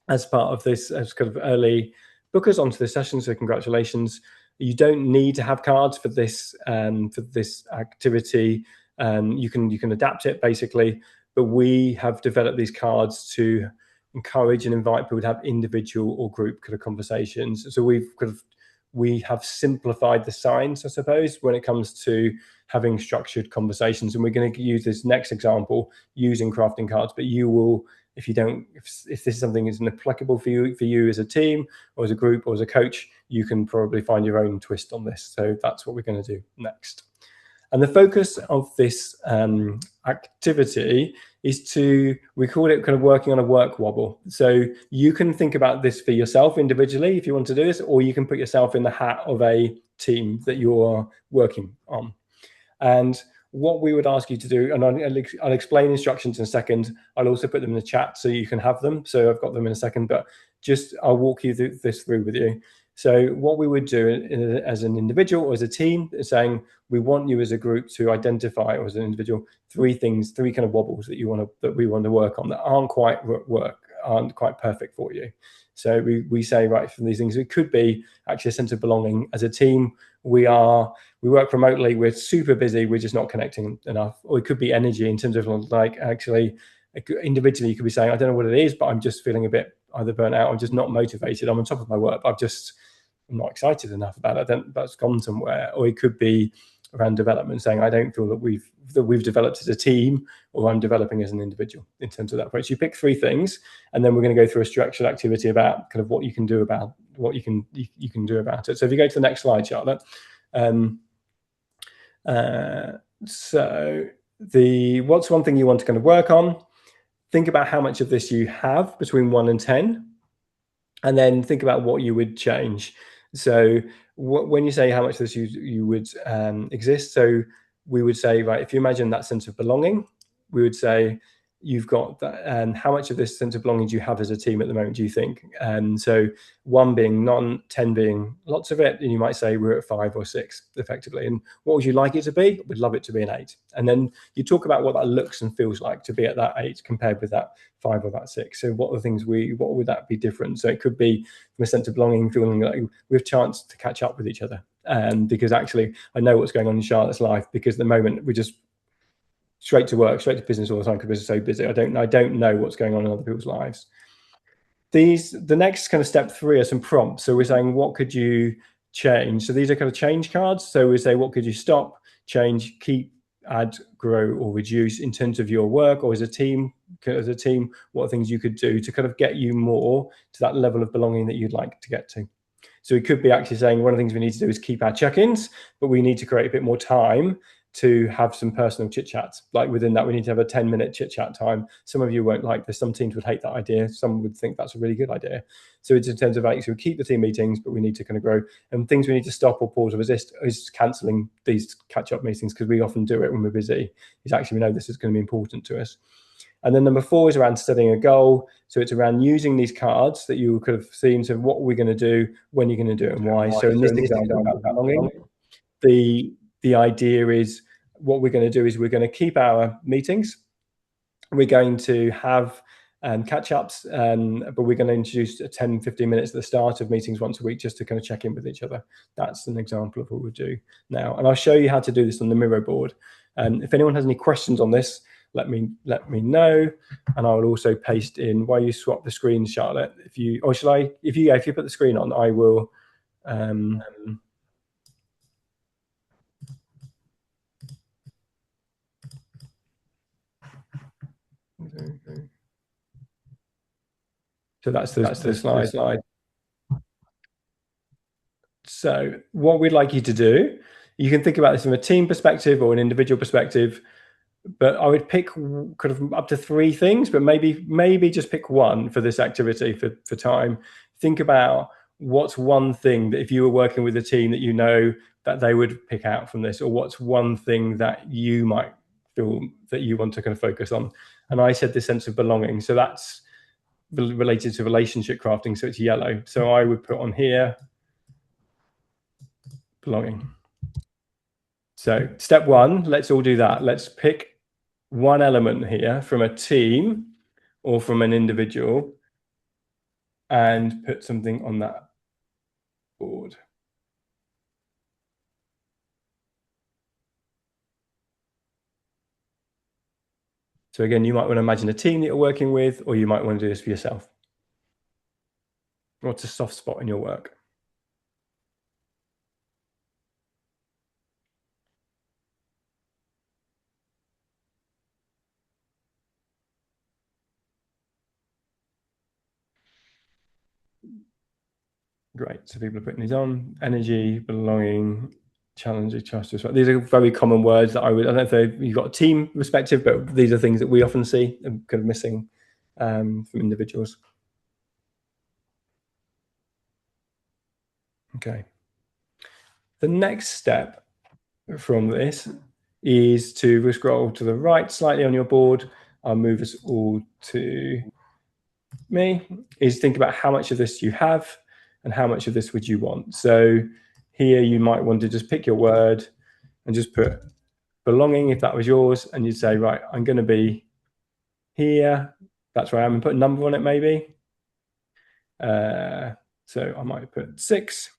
as part of this as kind of early bookers onto the session. So congratulations. You don't need to have cards for this activity. You can adapt it basically, but we have developed these cards to encourage and invite people to have individual or group kind of conversations. So we have simplified the science, I suppose, when it comes to having structured conversations. And we're going to use this next example using crafting cards, but you will, if this is something that isn't applicable for you as a team or as a group or as a coach, you can probably find your own twist on this. So that's what we're going to do next. And the focus of this activity is we call it kind of working on a work wobble. So you can think about this for yourself individually if you want to do this, or you can put yourself in the hat of a team that you're working on. And what we would ask you to do, and I'll explain instructions in a second. I'll also put them in the chat so you can have them. So I've got them in a second, but I'll walk you through this with you. So what we would do as an individual or as a team is saying, we want you as a group to identify, or as an individual, 3 kind of wobbles that we want to work on that aren't quite perfect for you. So we say, right, from these things, it could be actually a sense of belonging as a team. We work remotely, we're super busy, we're just not connecting enough. Or it could be energy in terms of like actually individually you could be saying, I don't know what it is, but I'm just feeling a bit either burnt out, I'm just not motivated, I'm on top of my work, but I'm not excited enough about it, that's gone somewhere. Or it could be around development, saying I don't feel that we've developed as a team, or I'm developing as an individual in terms of that approach. You pick 3 things, and then we're going to go through a structured activity about kind of what you can do about it. So if you go to the next slide, Charlotte. So what's one thing you want to kind of work on? Think about how much of this you have between 1 and 10, and then think about what you would change. So when you say how much of this you would exist, so we would say, right, if you imagine that sense of belonging, we would say you've got that, and how much of this sense of belonging do you have as a team at the moment, do you think? So 1 being none, 10 being lots of it, and you might say we're at 5 or 6 effectively. And what would you like it to be? We'd love it to be an 8. And then you talk about what that looks and feels like to be at that 8 compared with that 5 or that 6. So what would that be different? So it could be from a sense of belonging, feeling like we have a chance to catch up with each other. Because actually I know what's going on in Charlotte's life, because at the moment we're just straight to work, straight to business all the time because we're so busy. I don't know what's going on in other people's lives. the next kind of step 3 are some prompts. So we're saying, what could you change? So these are kind of change cards. So we say, what could you stop, change, keep, add, grow, or reduce in terms of your work, or as a team, what are things you could do to kind of get you more to that level of belonging that you'd like to get to. So it could be actually saying one of the things we need to do is keep our check-ins, but we need to create a bit more time to have some personal chit chats. Like within that, we need to have a 10-minute chit chat time. Some of you won't like this. Some teams would hate that idea. Some would think that's a really good idea. So it's in terms of like, so we keep the team meetings, but we need to kind of grow. And things we need to stop or pause or resist is cancelling these catch-up meetings, because we often do it when we're busy. It's actually, we know this is going to be important to us. And then number 4 is around setting a goal. So it's around using these cards that you could have seen. So what are we going to do, when you're going to do it, and why. So in this example about belonging, the idea is what we're going to do is we're going to keep our meetings. We're going to have catch-ups, but we're going to introduce 10, 15 minutes at the start of meetings once a week just to kind of check in with each other. That's an example of what we'll do now. And I'll show you how to do this on the Miro board. If anyone has any questions on this, let me know, and I will also paste in while you swap the screen, Charlotte. If you put the screen on, I will. So that's the slide. So what we'd like you to do, you can think about this from a team perspective or an individual perspective, but I would pick kind of up to 3 things, but maybe just pick one for this activity for time. Think about what's one thing that if you were working with a team that you know that they would pick out from this, or what's one thing that you might feel that you want to kind of focus on. And I said this sense of belonging. So that's related to relationship crafting. So it's yellow. So I would put on here, belonging. So step 1, let's all do that. Let's pick one element here from a team or from an individual and put something on that board. So again, you might want to imagine a team that you're working with, or you might want to do this for yourself. What's a soft spot in your work? Great. So people are putting these on: energy, belonging, challenge, trust. These are very common words that I don't know if you've got a team perspective, but these are things that we often see and kind of missing from individuals. Okay. The next step from this is to scroll to the right slightly on your board. I'll move us all to me. Is think about how much of this you have and how much of this would you want. So here you might want to just pick your word and just put belonging if that was yours, and you'd say, right, I'm going to be here. That's where I am, and put a number on it maybe. So I might put 6.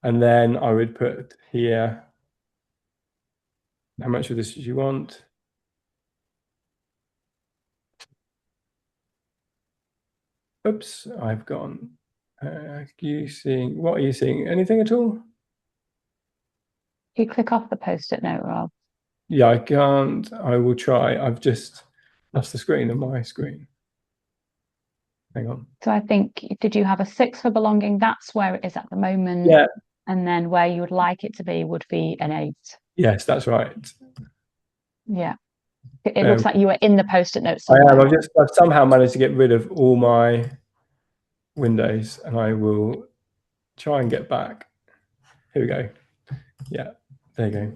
And then I would put here, how much of this do you want? Oops, I've gone. What are you seeing? Anything at all? You click off the post-it note, Rob. Yeah, I can't. I will try. I've just lost the screen on my screen. Hang on. So I think, did you have a 6 for belonging? That's where it is at the moment. Yeah. And then where you would like it to be would be an 8. Yes, that's right. Yeah. It looks like you were in the post-it note I somewhere. am. I've somehow managed to get rid of all my windows, and I will try and get back. Here we go. Yeah, there you go.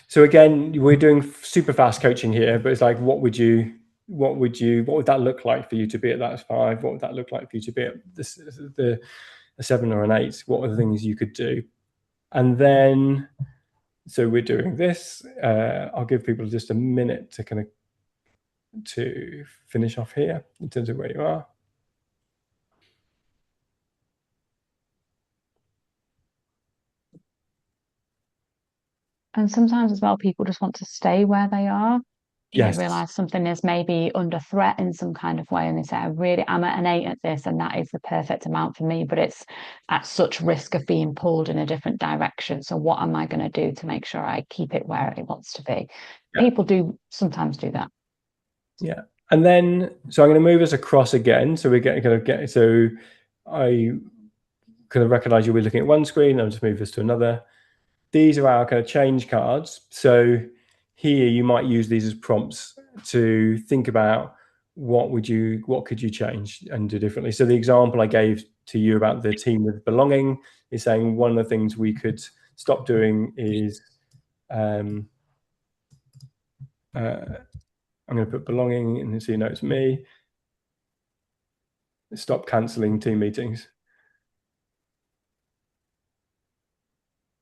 So again, we're doing super fast coaching here, but it's like, what would that look like for you to be at that 5? What would that look like for you to be at the 7 or an 8? What are the things you could do? And then, so we're doing this. I'll give people just a minute to finish off here in terms of where you are. And sometimes as well, people just want to stay where they are. Yes. realize something is maybe under threat in some kind of way, and they say, I really am at an 8 at this, and that is the perfect amount for me, but it's at such risk of being pulled in a different direction. So what am I going to do to make sure I keep it where it wants to be? Yeah. People do sometimes do that. Yeah. And then, so I'm going to move us across again. So we're getting so I kind of recognize you were looking at one screen. I'll just move this to another. These are our kind of change cards. So here you might use these as prompts to think about what could you change and do differently. So the example I gave to you about the team with belonging is saying one of the things we could stop doing is I'm going to put belonging in so you know it's me. Stop cancelling team meetings.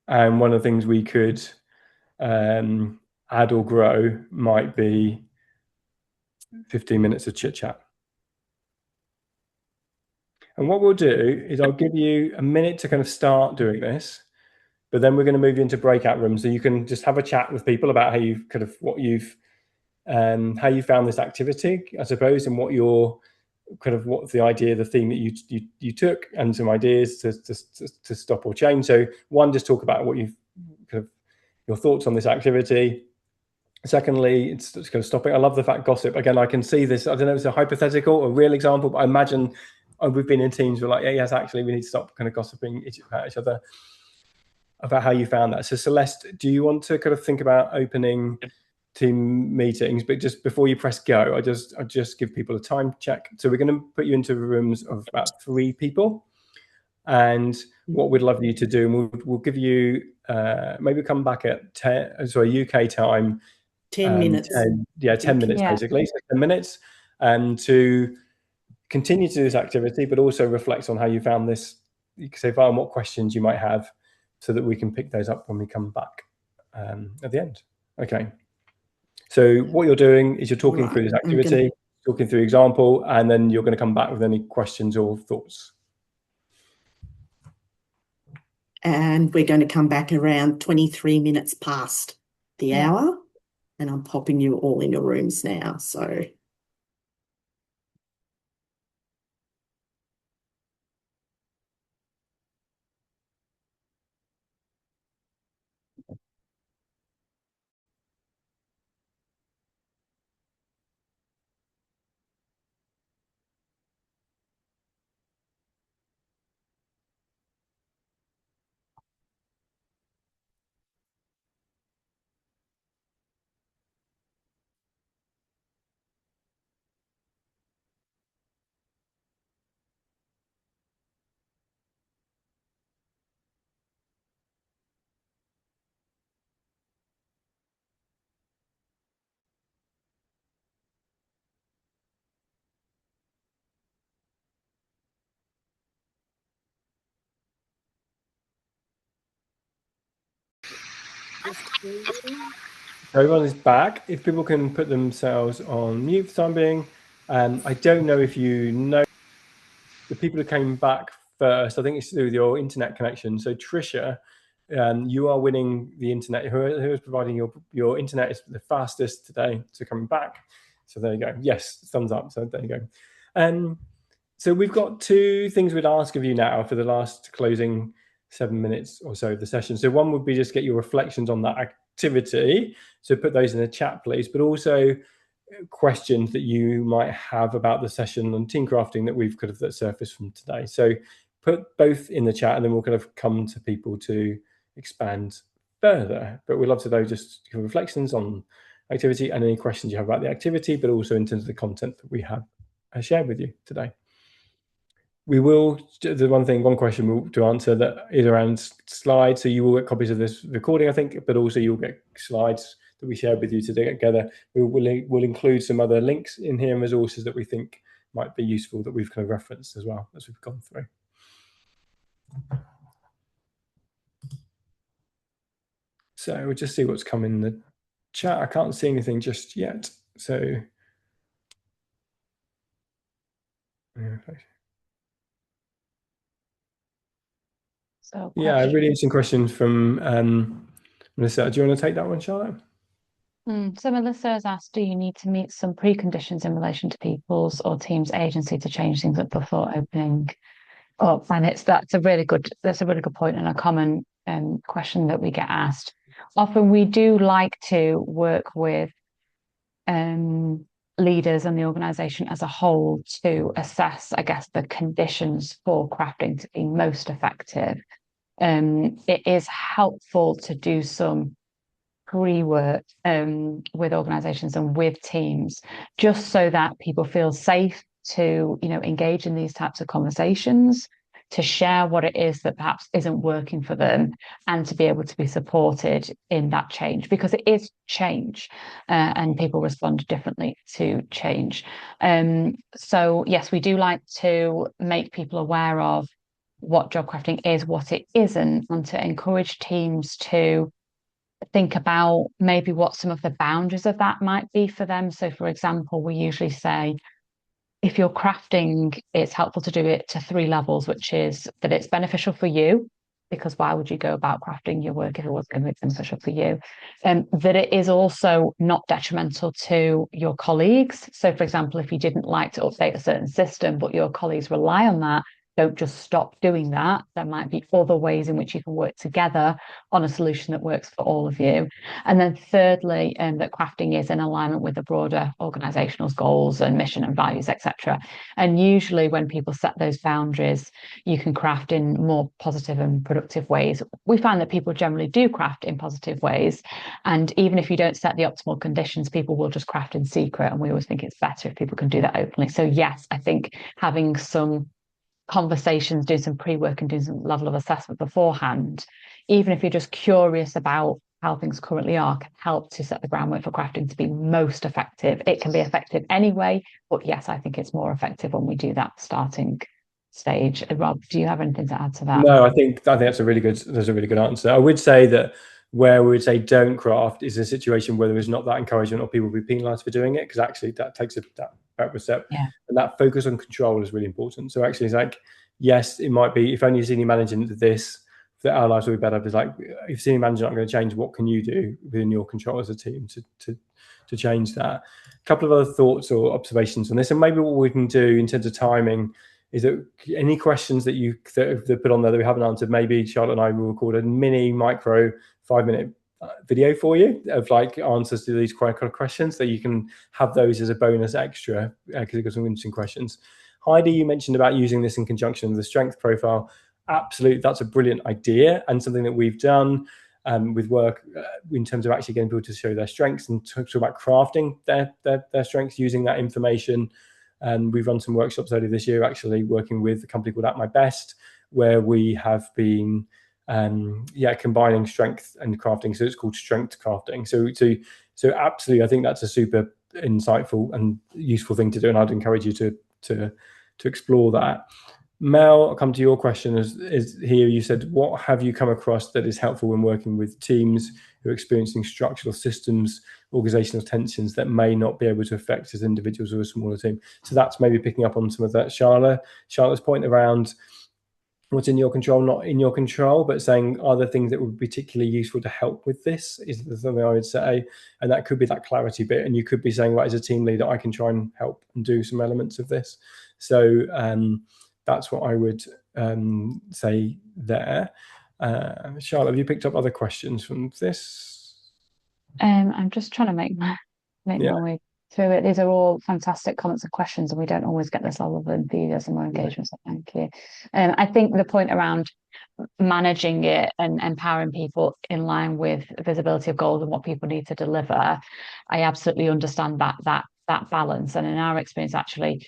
And one of the things we could add or grow might be 15 minutes of chit chat. And what we'll do is I'll give you a minute to kind of start doing this, but then we're going to move you into breakout rooms so you can just have a chat with people about how you've kind of how you found this activity, I suppose, and what's the idea, the theme that you took, and some ideas to stop or change. So one, just talk about what you've kind of your thoughts on this activity. Secondly, it's kind of stopping. I love the fact gossip. Again, I can see this. I don't know if it's a hypothetical or real example, but I imagine we've been in teams where like, yeah, yes, actually, we need to stop kind of gossiping about each other, about how you found that. So Celeste, do you want to kind of think about opening team meetings? But just before you press go, I just give people a time check. So we're going to put you into rooms of about 3 people. And what we'd love you to do, and we'll give you maybe come back at UK time. 10 minutes. 10 minutes, basically. So 10 minutes to continue to do this activity, but also reflect on how you found this. You can say, Varn, what questions you might have so that we can pick those up when we come back at the end. Okay. So what you're doing is you're talking through this activity, talking through example, and then you're going to come back with any questions or thoughts. And we're going to come back around 23 minutes past the hour. And I'm popping you all in your rooms now. So Everyone is back. If people can put themselves on mute for the time being. I don't know if you know the people who came back first. I think it's through your internet connection. So Trisha, you are winning the internet. Who is providing your internet is the fastest today to come back. So there you go. Yes, thumbs up. So there you go. So we've got 2 things we'd ask of you now for the last closing 7 minutes or so of the session. So one would be just get your reflections on that activity. So put those in the chat, please, but also questions that you might have about the session on team crafting that we've kind of that surfaced from today. So put both in the chat, and then we'll kind of come to people to expand further. But we'd love to know just reflections on activity and any questions you have about the activity, but also in terms of the content that we have shared with you today. We will, one question to answer that is around slides. So you will get copies of this recording, I think, but also you'll get slides that we shared with you together. We'll include some other links in here and resources that we think might be useful that we've kind of referenced as well as we've gone through. So we'll just see what's come in the chat. I can't see anything just yet. So yeah, a really interesting question from Melissa. Do you want to take that one, Charlotte? So Melissa has asked, do you need to meet some preconditions in relation to people's or team's agency to change things up before opening up? And that's a really good point and a common question that we get asked. Often we do like to work with leaders and the organization as a whole to assess, I guess, the conditions for crafting to be most effective. It is helpful to do some pre-work with organizations and with teams, just so that people feel safe to, engage in these types of conversations, to share what it is that perhaps isn't working for them, and to be able to be supported in that change, because it is change, and people respond differently to change. So yes, we do like to make people aware of what job crafting is, what it isn't, and to encourage teams to think about maybe what some of the boundaries of that might be for them. So, for example, we usually say, if you're crafting, it's helpful to do it to 3 levels, which is that it's beneficial for you, because why would you go about crafting your work if it was going to be beneficial for you? That it is also not detrimental to your colleagues. So, for example, if you didn't like to update a certain system, but your colleagues rely on that, don't just stop doing that. There might be other ways in which you can work together on a solution that works for all of you. And then thirdly, that crafting is in alignment with the broader organizational goals and mission and values, etc. And usually when people set those boundaries, you can craft in more positive and productive ways. We find that people generally do craft in positive ways. And even if you don't set the optimal conditions, people will just craft in secret. And we always think it's better if people can do that openly. So yes, I think having some conversations, doing some pre-work and doing some level of assessment beforehand, even if you're just curious about how things currently are, can help to set the groundwork for crafting to be most effective. It can be effective anyway, but yes, I think it's more effective when we do that starting stage. Rob, do you have anything to add to that? No, I think that's a really good answer. I would say that where we would say don't craft is a situation where there is not that encouragement or people will be penalized for doing it, because actually that takes that backward step. Yeah. And that focus on control is really important. So actually it's like, yes, it might be, if only senior managing this, that our lives will be better. But it's like, if senior manager aren't going to change, what can you do within your control as a team to change that? A couple of other thoughts or observations on this, and maybe what we can do in terms of timing is that any questions that that put on there that we haven't answered, maybe Charlotte and I will record a mini micro 5-minute video for you of like answers to these questions, so you can have those as a bonus extra, because we've got some interesting questions. Heidi, you mentioned about using this in conjunction with the strength profile. Absolutely, that's a brilliant idea and something that we've done with work in terms of actually getting people to show their strengths and talk about crafting their strengths using that information. And we've run some workshops earlier this year, actually working with a company called At My Best, where we have been combining strength and crafting. So it's called strength crafting. So absolutely, I think that's a super insightful and useful thing to do, and I'd encourage you to explore that. Mel, I'll come to your question. Is here, you said, what have you come across that is helpful when working with teams who are experiencing structural systems, organizational tensions that may not be able to affect as individuals or a smaller team? So that's maybe picking up on some of that Charlotte's point around what's in your control, not in your control, but saying, are there things that would be particularly useful to help with this, is the thing I would say. And that could be that clarity bit. And you could be saying, right, as a team leader, I can try and help and do some elements of this. So that's what I would say there. Charlotte, have you picked up other questions from this? I'm just trying to make my way through it. These are all fantastic comments and questions, and we don't always get this level of enthusiasm or engagement, so thank you. I think the point around managing it and empowering people in line with visibility of goals and what people need to deliver, I absolutely understand that balance. And in our experience, actually,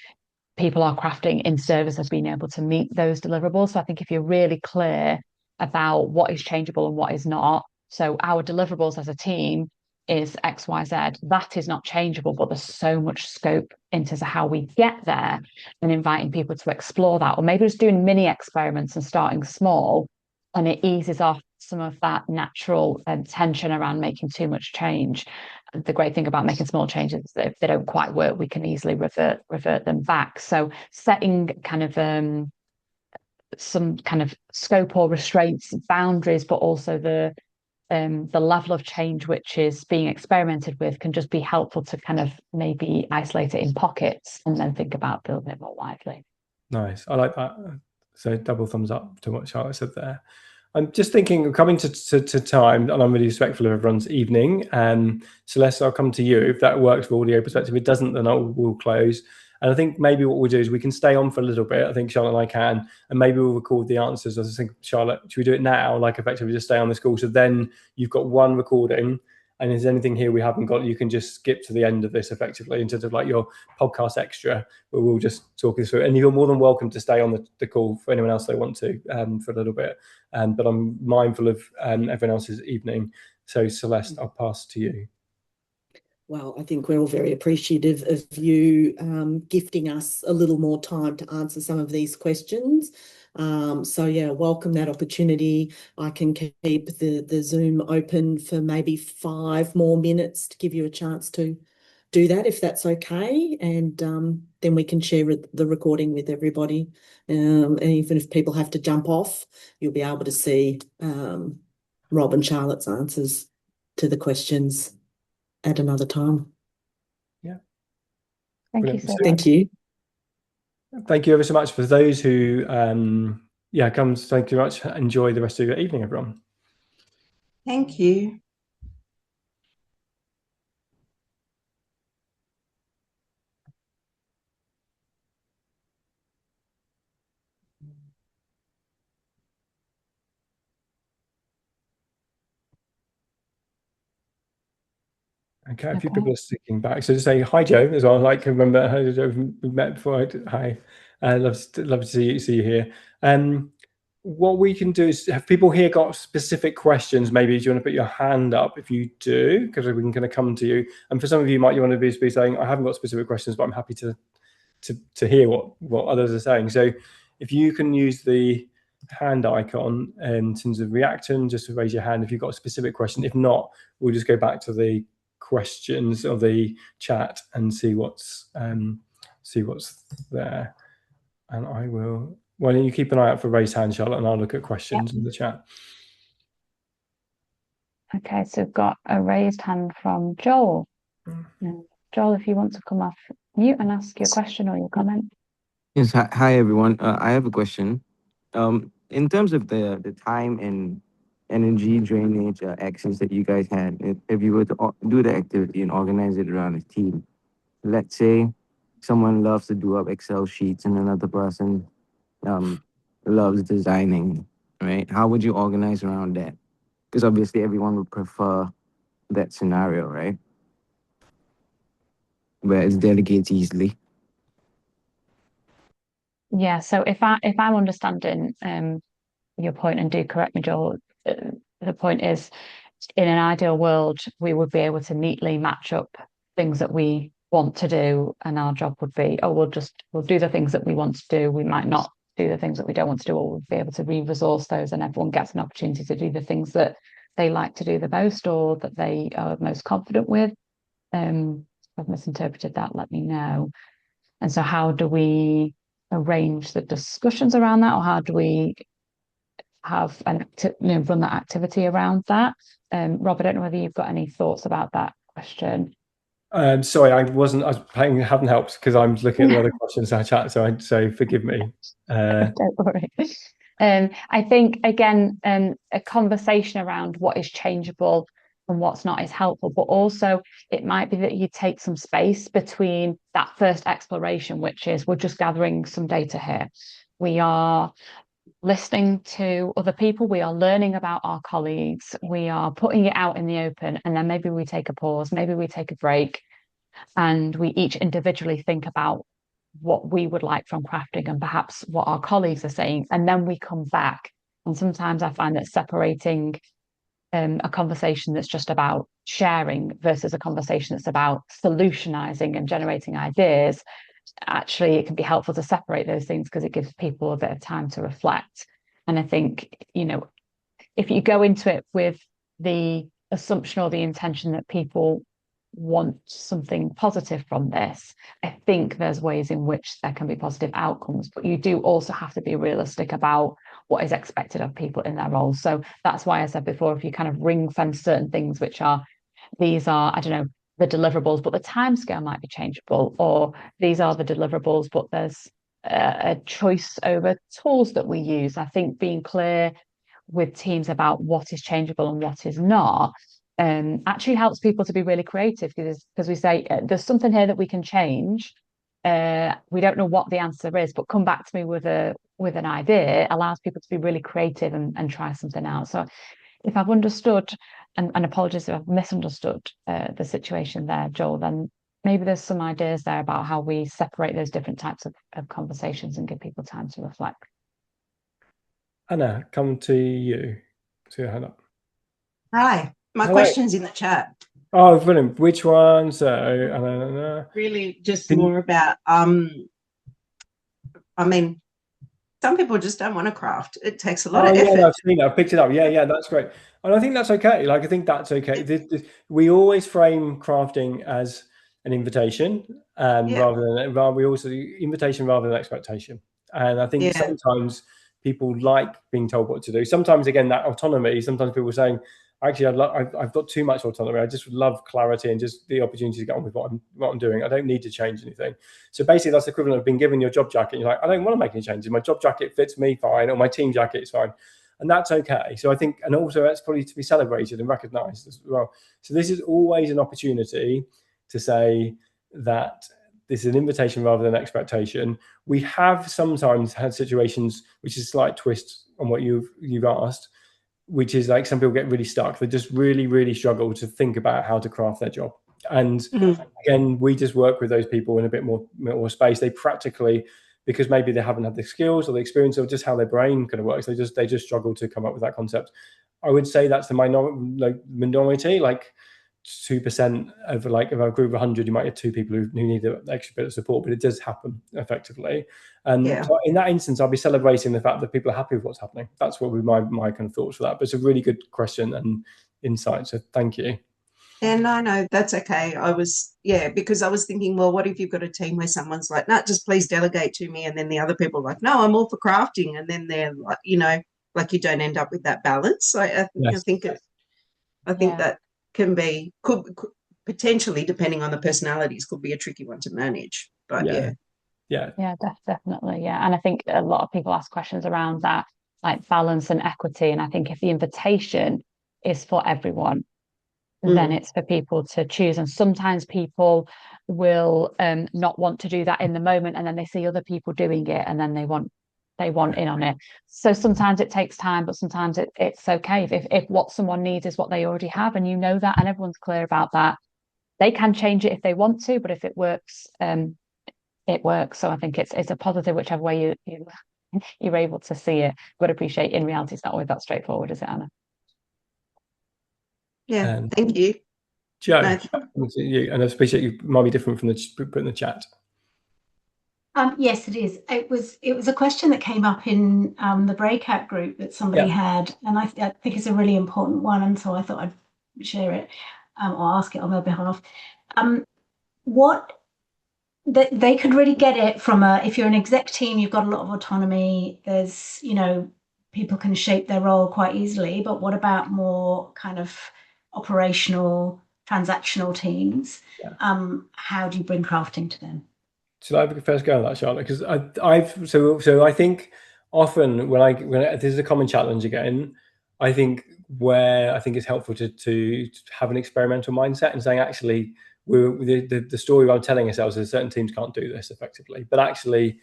people are crafting in service of being able to meet those deliverables. So I think if you're really clear about what is changeable and what is not, so our deliverables as a team is X, Y, Z, that is not changeable, but there's so much scope into how we get there, and inviting people to explore that, or maybe just doing mini experiments and starting small, and it eases off some of that natural tension around making too much change. The great thing about making small changes is that if they don't quite work, we can easily revert them back. So setting kind of some kind of scope or restraints, boundaries, but also the the level of change which is being experimented with can just be helpful to kind of maybe isolate it in pockets and then think about building it more widely. Nice. I like that. So double thumbs up to what Charlotte said there. I'm just thinking, coming to time, and I'm really respectful of everyone's evening. Celeste, I'll come to you. If that works for audio perspective, if it doesn't, then we'll close. And I think maybe what we'll do is we can stay on for a little bit. I think Charlotte and I can, and maybe we'll record the answers. I was thinking, Charlotte, should we do it now? Like effectively just stay on this call. So then you've got one recording, and is anything here we haven't got, you can just skip to the end of this effectively in terms of like your podcast extra, where we'll just talk this through. And you're more than welcome to stay on the call for anyone else they want to for a little bit. But I'm mindful of everyone else's evening. So Celeste, I'll pass to you. Well, I think we're all very appreciative of you gifting us a little more time to answer some of these questions. So yeah, welcome that opportunity. I can keep the Zoom open for maybe 5 more minutes to give you a chance to do that, if that's okay. And then we can share the recording with everybody. And even if people have to jump off, you'll be able to see Rob and Charlotte's answers to the questions at another time. Yeah. Thank you so much. Thank you. Thank you ever so much for those who, comes. Thank you very much. Enjoy the rest of your evening, everyone. Thank you. Okay, a few people are sticking back. So to say hi, Joe, as well. Like, remember, we met before. Hi, love to see you here. What we can do is, have people here got specific questions? Maybe do you want to put your hand up if you do, because we can kind of come to you. And for some of you, you want to be saying, I haven't got specific questions, but I'm happy to hear what others are saying. So if you can use the hand icon in terms of reacting, just to raise your hand if you've got a specific question. If not, we'll just go back to the questions of the chat and see what's there. And I will, why don't you keep an eye out for raised hand, Charlotte, and I'll look at questions in the chat. Okay, so we've got a raised hand from Joel. Joel, if you want to come off mute and ask your question or your comment. Yes, hi everyone. I have a question. In terms of the time and energy drainage actions that you guys had, if you were to do the activity and organize it around a team, let's say someone loves to do up Excel sheets and another person loves designing, right? How would you organize around that? Because obviously everyone would prefer that scenario, right? Where it's delegates easily. Yeah, so if I'm understanding your point, and do correct me, Joel, the point is, in an ideal world, we would be able to neatly match up things that we want to do, and our job would be, we'll do the things that we want to do. We might not do the things that we don't want to do, or we'll be able to re-resource those, and everyone gets an opportunity to do the things that they like to do the most or that they are most confident with. If I've misinterpreted that, let me know. And so how do we arrange the discussions around that, or how do we have run that activity around that? Rob, I don't know whether you've got any thoughts about that question. Sorry, haven't helped because I'm looking at the other questions in our chat, so forgive me. Don't worry. I think, again, a conversation around what is changeable and what's not is helpful, but also it might be that you take some space between that first exploration, which is, we're just gathering some data here. We are listening to other people, we are learning about our colleagues, we are putting it out in the open, and then maybe we take a pause, maybe we take a break, and we each individually think about what we would like from crafting and perhaps what our colleagues are saying, and then we come back. And sometimes I find that separating a conversation that's just about sharing versus a conversation that's about solutionizing and generating ideas, actually it can be helpful to separate those things because it gives people a bit of time to reflect. And I think, if you go into it with the assumption or the intention that people want something positive from this, I think there's ways in which there can be positive outcomes, but you do also have to be realistic about what is expected of people in their roles. So that's why I said before, if you kind of ring fence certain things, which are, these are, I don't know, the deliverables, but the timescale might be changeable, or these are the deliverables, but there's a choice over tools that we use. I think being clear with teams about what is changeable and what is not actually helps people to be really creative, because we say there's something here that we can change. We don't know what the answer is, but come back to me with an idea. It allows people to be really creative and try something out. So if I've understood, and apologies if I've misunderstood the situation there, Joel, then maybe there's some ideas there about how we separate those different types of conversations and give people time to reflect. Anna, come to you. See your hand up. Hi, my Hello. question's in the chat. Oh, brilliant. Which one? So, Really just more about, I mean, some people just don't want to craft. It takes a lot of effort. Yeah, I've seen it. I've picked it up. Yeah, that's great. And I think that's okay. Like, I think that's okay. We always frame crafting as an invitation, we also invitation rather than expectation. And I think sometimes people like being told what to do. Sometimes, again, that autonomy, sometimes people are saying, actually, I've got too much autonomy. I just would love clarity and just the opportunity to get on with what I'm doing. I don't need to change anything. So basically, that's the equivalent of being given your job jacket. You're like, I don't want to make any changes. My job jacket fits me fine, or my team jacket is fine. And that's okay. So I think, and also that's probably to be celebrated and recognized as well. So this is always an opportunity to say that this is an invitation rather than expectation. We have sometimes had situations, which is a slight twist on what you've asked, which is like some people get really stuck. They just really, really struggle to think about how to craft their job. And again, we just work with those people in a bit more space. They practically, because maybe they haven't had the skills or the experience or just how their brain kind of works, they just struggle to come up with that concept. I would say that's the minority, like 2% of a group of 100, you might have 2 people who need an extra bit of support, but it does happen effectively. And so in that instance, I'll be celebrating the fact that people are happy with what's happening. That's what would be my kind of thoughts for that. But it's a really good question and insight. So thank you. And no, that's okay. Because I was thinking, well, what if you've got a team where someone's like, no, just please delegate to me. And then the other people are like, no, I'm all for crafting. And then they're like, like you don't end up with that balance. So I think that could potentially, depending on the personalities, could be a tricky one to manage. But definitely. And I think a lot of people ask questions around that, like balance and equity. And I think if the invitation is for everyone, then it's for people to choose. And sometimes people will not want to do that in the moment, and then they see other people doing it, and then they want in on it. So sometimes it takes time, but sometimes it's okay if what someone needs is what they already have, and you know that, and everyone's clear about that. They can change it if they want to, but if it works, it works. So I think it's a positive whichever way you're able to see it. But appreciate, in reality, it's not always that straightforward, is it, Anna? Thank you, Joe. You, and I appreciate you might be different from the put in the chat. Yes, it is. It was a question that came up in the breakout group that somebody had, and I think it's a really important one, and so I thought I'd share it or ask it on their behalf. What they could really get it from if you're an exec team, you've got a lot of autonomy. There's people can shape their role quite easily, but what about more kind of operational, transactional teams? How do you bring crafting to them? Should I first go on that, Charlotte? Because I think often when this is a common challenge again, I think it's helpful to have an experimental mindset and saying, actually, the story I'm telling ourselves is certain teams can't do this effectively. But actually,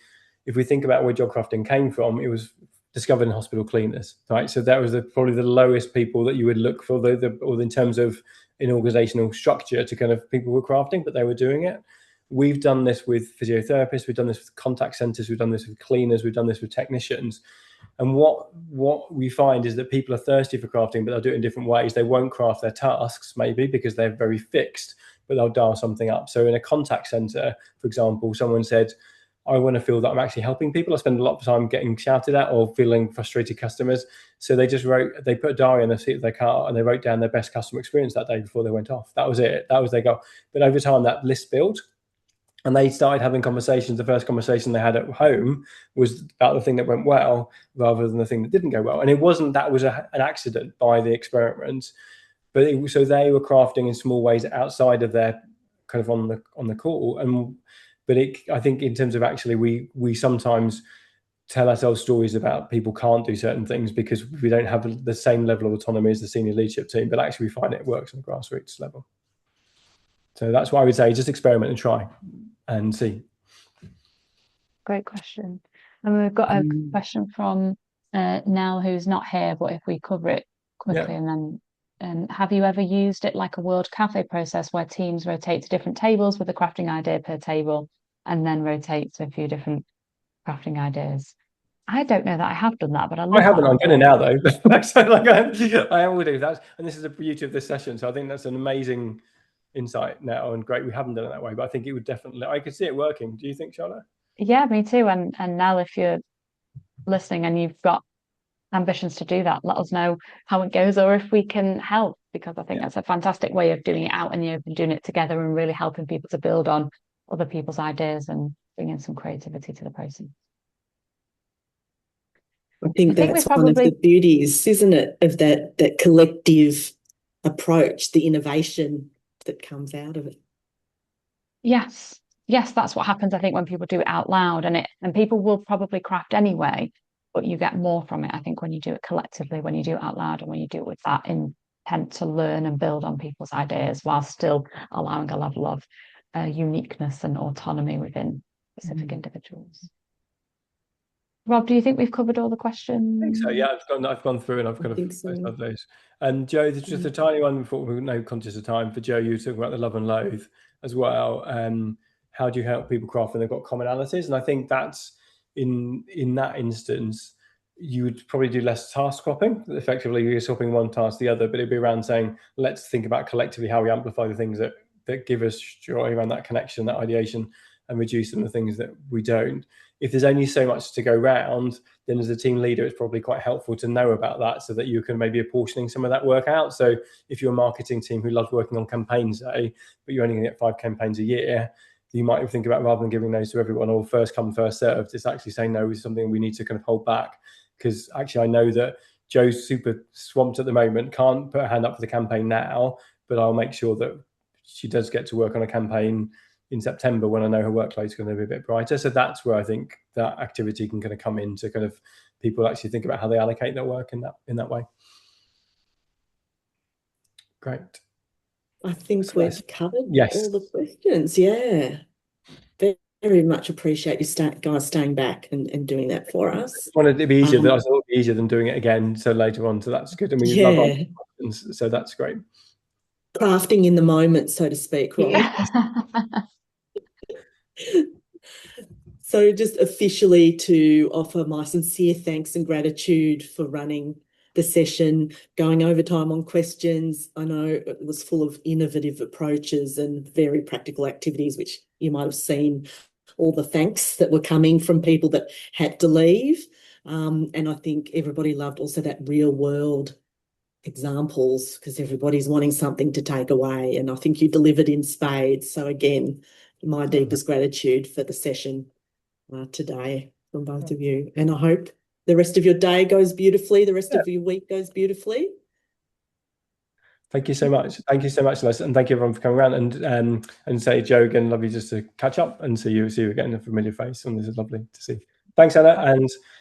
if we think about where job crafting came from, it was discovered in hospital cleaners, right? So that was probably the lowest people that you would look for, or in terms of an organizational structure to kind of people were crafting, but they were doing it. We've done this with physiotherapists, we've done this with contact centers, we've done this with cleaners, we've done this with technicians. And what we find is that people are thirsty for crafting, but they'll do it in different ways. They won't craft their tasks, maybe because they're very fixed, but they'll dial something up. So in a contact center, for example, someone said, I want to feel that I'm actually helping people. I spend a lot of time getting shouted at or feeling frustrated customers. So they put a diary in the seat of their car and they wrote down their best customer experience that day before they went off. That was it. That was their goal. But over time, that list built. And they started having conversations. The first conversation they had at home was about the thing that went well rather than the thing that didn't go well. And it wasn't that was an accident by the experiment, but so they were crafting in small ways outside of their kind of on the call. But I think in terms of actually, we sometimes tell ourselves stories about people can't do certain things because we don't have the same level of autonomy as the senior leadership team, but actually we find it works on a grassroots level. So that's why I would say just experiment and try and see. Great question. And we've got a question from Nell, who's not here, but if we cover it quickly, and then have you ever used it like a World Cafe process where teams rotate to different tables with a crafting idea per table and then rotate to a few different crafting ideas? I don't know that I have done that, but I haven't. I'm going to now though. So I am will do that, and this is the beauty of this session. So I think that's an amazing insight now, and great. We haven't done it that way, but I think it would definitely. I could see it working. Do you think, Charlotte? Yeah, me too. And Nell, if you're listening and you've got ambitions to do that, let us know how it goes or if we can help, because I think that's a fantastic way of doing it out in the open, doing it together and really helping people to build on other people's ideas and bringing some creativity to the process. I think that's one of the beauties, isn't it, of that collective approach, the innovation that comes out of it. Yes, that's what happens, I think, when people do it out loud, and people will probably craft anyway, but you get more from it, I think, when you do it collectively, when you do it out loud, and when you do it with that intent to learn and build on people's ideas while still allowing a level of uniqueness and autonomy within specific individuals. Rob, do you think we've covered all the questions? I think so. Yeah, I've gone through and I've kind of posted those. And Joe, there's just a tiny one before we're no conscious of time for Joe. You were talking about the love and loathe as well. How do you help people craft when they've got commonalities? And I think that's in that instance, you would probably do less task swapping. Effectively, you're swapping one task the other, but it'd be around saying, let's think about collectively how we amplify the things that give us joy around that connection, that ideation, and reducing the things that we don't. If there's only so much to go round, then as a team leader, it's probably quite helpful to know about that so that you can maybe apportioning some of that work out. So if you're a marketing team who loves working on campaigns, say, but you're only going to get 5 campaigns a year, you might think about, rather than giving those to everyone or first come, first served, it's actually saying no is something we need to kind of hold back. Because actually I know that Joe's super swamped at the moment, can't put her hand up for the campaign now, but I'll make sure that she does get to work on a campaign in September when I know her workload is going to be a bit brighter. So that's where I think that activity can kind of come in to kind of people actually think about how they allocate their work in that way. Great. I think we've covered all the questions. Yeah. Very much appreciate you guys staying back and doing that for us. I wanted it to be easier. I thought it would be easier than doing it again so later on. So that's good. And we love our questions, so that's great. Crafting in the moment, so to speak, Rob. Yeah. So just officially to offer my sincere thanks and gratitude for running the session, going overtime on questions. I know it was full of innovative approaches and very practical activities, which you might have seen all the thanks that were coming from people that had to leave. And I think everybody loved also that real world examples because everybody's wanting something to take away. And I think you delivered in spades. So again, my deepest gratitude for the session today from both of you. And I hope the rest of your day goes beautifully, the rest of your week goes beautifully. Thank you so much. Thank you so much, Les, and thank you everyone for coming around. And say, Joe, again, lovely just to catch up and see you again, a familiar face, and this is lovely to see. Thanks, Anna, and